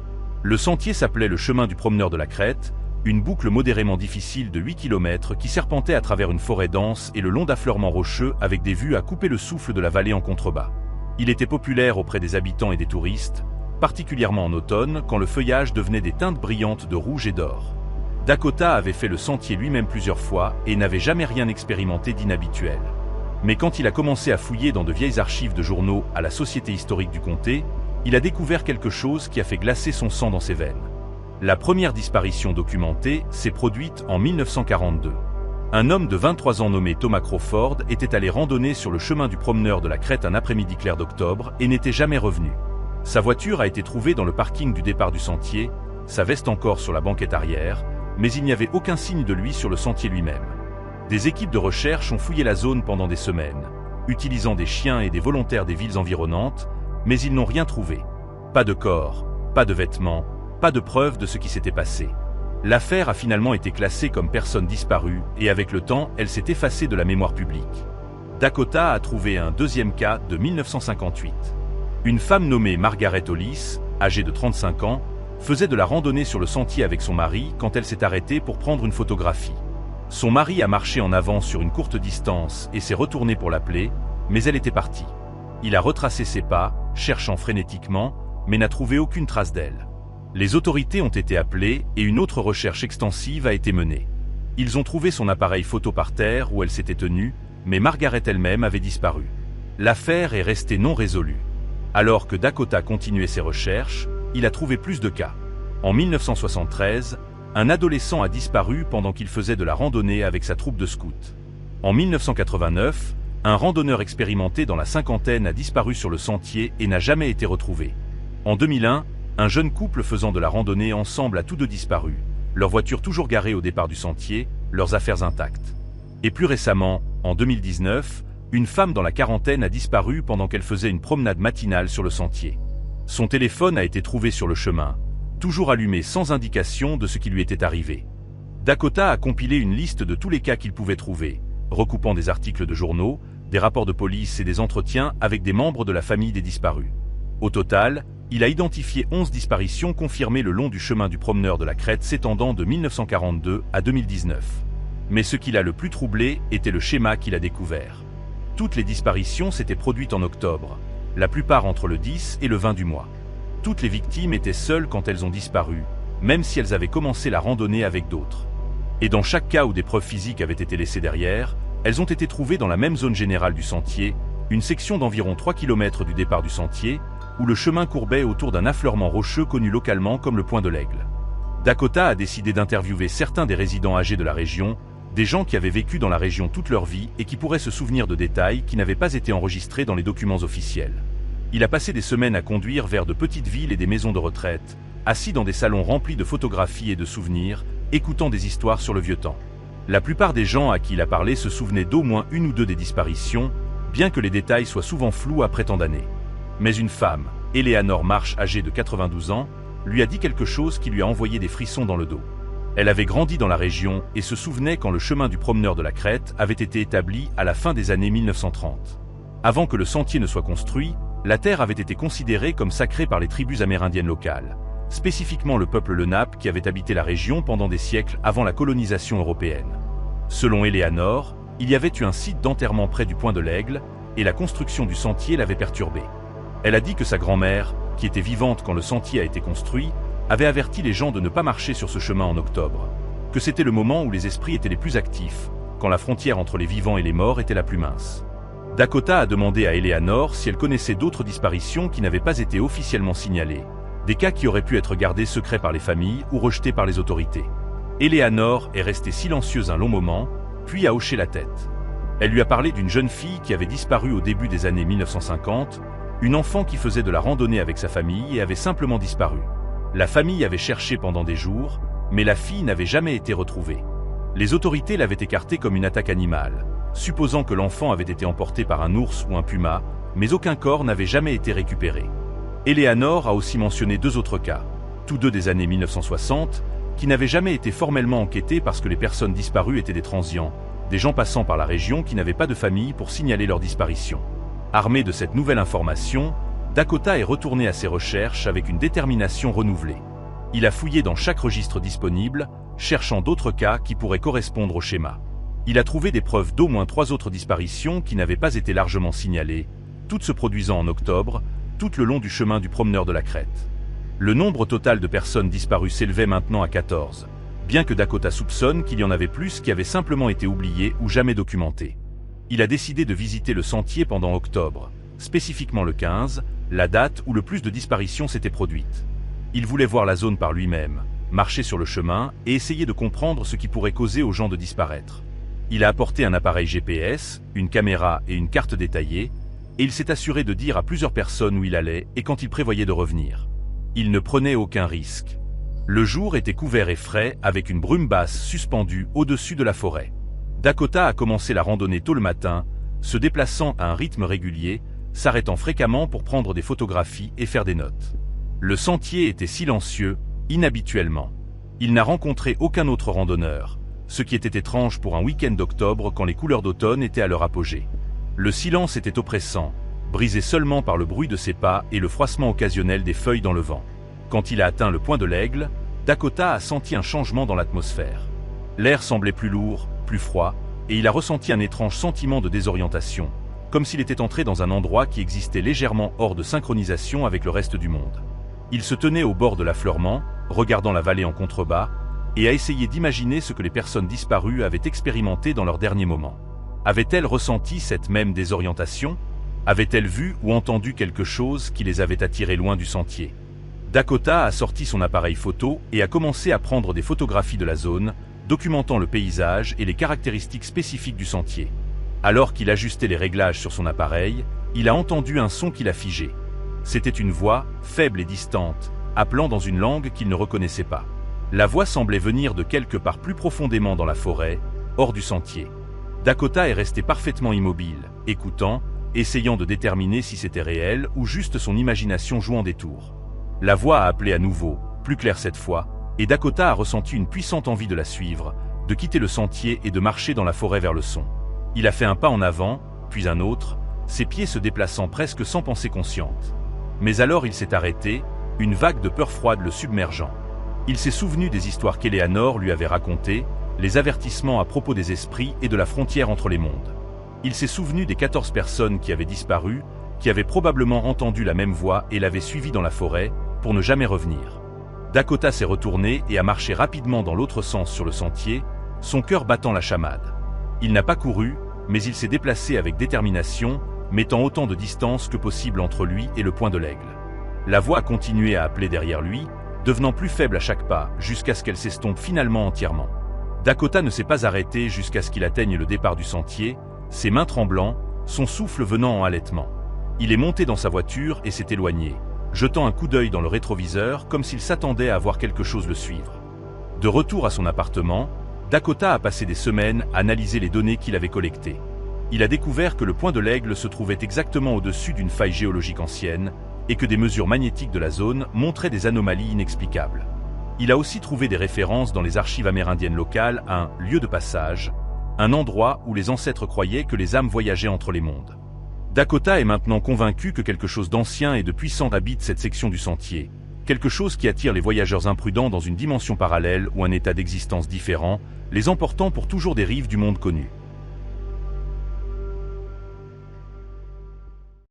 Le sentier s'appelait le chemin du promeneur de la Crête, une boucle modérément difficile de 8 km qui serpentait à travers une forêt dense et le long d'affleurements rocheux avec des vues à couper le souffle de la vallée en contrebas. Il était populaire auprès des habitants et des touristes, particulièrement en automne quand le feuillage devenait des teintes brillantes de rouge et d'or. Dakota avait fait le sentier lui-même plusieurs fois et n'avait jamais rien expérimenté d'inhabituel. Mais quand il a commencé à fouiller dans de vieilles archives de journaux à la Société historique du comté, il a découvert quelque chose qui a fait glacer son sang dans ses veines. La première disparition documentée s'est produite en 1942. Un homme de 23 ans nommé Thomas Crawford était allé randonner sur le chemin du promeneur de la Crête un après-midi clair d'octobre et n'était jamais revenu. Sa voiture a été trouvée dans le parking du départ du sentier, sa veste encore sur la banquette arrière, mais il n'y avait aucun signe de lui sur le sentier lui-même. Des équipes de recherche ont fouillé la zone pendant des semaines, utilisant des chiens et des volontaires des villes environnantes, mais ils n'ont rien trouvé. Pas de corps, pas de vêtements, pas de preuve de ce qui s'était passé. L'affaire a finalement été classée comme personne disparue et avec le temps, elle s'est effacée de la mémoire publique. Dakota a trouvé un deuxième cas de 1958. Une femme nommée Margaret Hollis, âgée de 35 ans, faisait de la randonnée sur le sentier avec son mari quand elle s'est arrêtée pour prendre une photographie. Son mari a marché en avant sur une courte distance et s'est retourné pour l'appeler, mais elle était partie. Il a retracé ses pas, cherchant frénétiquement, mais n'a trouvé aucune trace d'elle. Les autorités ont été appelées et une autre recherche extensive a été menée. Ils ont trouvé son appareil photo par terre où elle s'était tenue, mais Margaret elle-même avait disparu. L'affaire est restée non résolue. Alors que Dakota continuait ses recherches, il a trouvé plus de cas. En 1973, un adolescent a disparu pendant qu'il faisait de la randonnée avec sa troupe de scouts. En 1989, un randonneur expérimenté dans la cinquantaine a disparu sur le sentier et n'a jamais été retrouvé. En 2001, un jeune couple faisant de la randonnée ensemble a tous deux disparu, leur voiture toujours garée au départ du sentier, leurs affaires intactes. Et plus récemment, en 2019, une femme dans la quarantaine a disparu pendant qu'elle faisait une promenade matinale sur le sentier. Son téléphone a été trouvé sur le chemin, toujours allumé sans indication de ce qui lui était arrivé. Dakota a compilé une liste de tous les cas qu'il pouvait trouver, recoupant des articles de journaux, des rapports de police et des entretiens avec des membres de la famille des disparus. Au total, il a identifié 11 disparitions confirmées le long du chemin du promeneur de la Crête s'étendant de 1942 à 2019. Mais ce qui l'a le plus troublé était le schéma qu'il a découvert. Toutes les disparitions s'étaient produites en octobre, la plupart entre le 10 et le 20 du mois. Toutes les victimes étaient seules quand elles ont disparu, même si elles avaient commencé la randonnée avec d'autres. Et dans chaque cas où des preuves physiques avaient été laissées derrière, elles ont été trouvées dans la même zone générale du sentier, une section d'environ 3 km du départ du sentier, où le chemin courbait autour d'un affleurement rocheux connu localement comme le Point de l'Aigle. Dakota a décidé d'interviewer certains des résidents âgés de la région, des gens qui avaient vécu dans la région toute leur vie et qui pourraient se souvenir de détails qui n'avaient pas été enregistrés dans les documents officiels. Il a passé des semaines à conduire vers de petites villes et des maisons de retraite, assis dans des salons remplis de photographies et de souvenirs, écoutant des histoires sur le vieux temps. La plupart des gens à qui il a parlé se souvenaient d'au moins une ou deux des disparitions, bien que les détails soient souvent flous après tant d'années. Mais une femme, Eleanor Marsh, âgée de 92 ans, lui a dit quelque chose qui lui a envoyé des frissons dans le dos. Elle avait grandi dans la région et se souvenait quand le chemin du promeneur de la Crête avait été établi à la fin des années 1930. Avant que le sentier ne soit construit, la terre avait été considérée comme sacrée par les tribus amérindiennes locales, spécifiquement le peuple Lenape qui avait habité la région pendant des siècles avant la colonisation européenne. Selon Eleanor, il y avait eu un site d'enterrement près du Point de l'Aigle, et la construction du sentier l'avait perturbée. Elle a dit que sa grand-mère, qui était vivante quand le sentier a été construit, avait averti les gens de ne pas marcher sur ce chemin en octobre, que c'était le moment où les esprits étaient les plus actifs, quand la frontière entre les vivants et les morts était la plus mince. Dakota a demandé à Eleanor si elle connaissait d'autres disparitions qui n'avaient pas été officiellement signalées, des cas qui auraient pu être gardés secrets par les familles ou rejetés par les autorités. Eleanor est restée silencieuse un long moment, puis a hoché la tête. Elle lui a parlé d'une jeune fille qui avait disparu au début des années 1950, une enfant qui faisait de la randonnée avec sa famille et avait simplement disparu. La famille avait cherché pendant des jours, mais la fille n'avait jamais été retrouvée. Les autorités l'avaient écartée comme une attaque animale, supposant que l'enfant avait été emporté par un ours ou un puma, mais aucun corps n'avait jamais été récupéré. Eleanor a aussi mentionné deux autres cas, tous deux des années 1960, qui n'avaient jamais été formellement enquêtés parce que les personnes disparues étaient des transients, des gens passant par la région qui n'avaient pas de famille pour signaler leur disparition. Armé de cette nouvelle information, Dakota est retourné à ses recherches avec une détermination renouvelée. Il a fouillé dans chaque registre disponible, cherchant d'autres cas qui pourraient correspondre au schéma. Il a trouvé des preuves d'au moins 3 autres disparitions qui n'avaient pas été largement signalées, toutes se produisant en octobre, tout le long du chemin du promeneur de la Crête. Le nombre total de personnes disparues s'élevait maintenant à 14, bien que Dakota soupçonne qu'il y en avait plus qui avaient simplement été oubliés ou jamais documentés. Il a décidé de visiter le sentier pendant octobre, spécifiquement le 15, la date où le plus de disparitions s'étaient produites. Il voulait voir la zone par lui-même, marcher sur le chemin et essayer de comprendre ce qui pourrait causer aux gens de disparaître. Il a apporté un appareil GPS, une caméra et une carte détaillée, et il s'est assuré de dire à plusieurs personnes où il allait et quand il prévoyait de revenir. Il ne prenait aucun risque. Le jour était couvert et frais avec une brume basse suspendue au-dessus de la forêt. Dakota a commencé la randonnée tôt le matin, se déplaçant à un rythme régulier, s'arrêtant fréquemment pour prendre des photographies et faire des notes. Le sentier était silencieux, inhabituellement. Il n'a rencontré aucun autre randonneur, ce qui était étrange pour un week-end d'octobre quand les couleurs d'automne étaient à leur apogée. Le silence était oppressant, brisé seulement par le bruit de ses pas et le froissement occasionnel des feuilles dans le vent. Quand il a atteint le Point de l'Aigle, Dakota a senti un changement dans l'atmosphère. L'air semblait plus lourd, plus froid, et il a ressenti un étrange sentiment de désorientation, comme s'il était entré dans un endroit qui existait légèrement hors de synchronisation avec le reste du monde. Il se tenait au bord de l'affleurement, regardant la vallée en contrebas, et a essayé d'imaginer ce que les personnes disparues avaient expérimenté dans leurs derniers moments. Avaient-elles ressenti cette même désorientation? Avaient-elles vu ou entendu quelque chose qui les avait attirées loin du sentier? Dakota a sorti son appareil photo et a commencé à prendre des photographies de la zone, documentant le paysage et les caractéristiques spécifiques du sentier. Alors qu'il ajustait les réglages sur son appareil, il a entendu un son qui l'a figé. C'était une voix, faible et distante, appelant dans une langue qu'il ne reconnaissait pas. La voix semblait venir de quelque part plus profondément dans la forêt, hors du sentier. Dakota est resté parfaitement immobile, écoutant, essayant de déterminer si c'était réel ou juste son imagination jouant des tours. La voix a appelé à nouveau, plus clair cette fois, et Dakota a ressenti une puissante envie de la suivre, de quitter le sentier et de marcher dans la forêt vers le son. Il a fait un pas en avant, puis un autre, ses pieds se déplaçant presque sans pensée consciente. Mais alors il s'est arrêté, une vague de peur froide le submergeant. Il s'est souvenu des histoires qu'Eleanor lui avait racontées, les avertissements à propos des esprits et de la frontière entre les mondes. Il s'est souvenu des 14 personnes qui avaient disparu, qui avaient probablement entendu la même voix et l'avaient suivi dans la forêt, pour ne jamais revenir. Dakota s'est retourné et a marché rapidement dans l'autre sens sur le sentier, son cœur battant la chamade. Il n'a pas couru, mais il s'est déplacé avec détermination, mettant autant de distance que possible entre lui et le point de l'aigle. La voix a continué à appeler derrière lui, devenant plus faible à chaque pas, jusqu'à ce qu'elle s'estompe finalement entièrement. Dakota ne s'est pas arrêté jusqu'à ce qu'il atteigne le départ du sentier, ses mains tremblant, son souffle venant en halètement. Il est monté dans sa voiture et s'est éloigné, jetant un coup d'œil dans le rétroviseur comme s'il s'attendait à voir quelque chose le suivre. De retour à son appartement, Dakota a passé des semaines à analyser les données qu'il avait collectées. Il a découvert que le point de l'aigle se trouvait exactement au-dessus d'une faille géologique ancienne et que des mesures magnétiques de la zone montraient des anomalies inexplicables. Il a aussi trouvé des références dans les archives amérindiennes locales à un « lieu de passage », un endroit où les ancêtres croyaient que les âmes voyageaient entre les mondes. Dakota est maintenant convaincu que quelque chose d'ancien et de puissant habite cette section du sentier, quelque chose qui attire les voyageurs imprudents dans une dimension parallèle ou un état d'existence différent, les emportant pour toujours des rives du monde connu.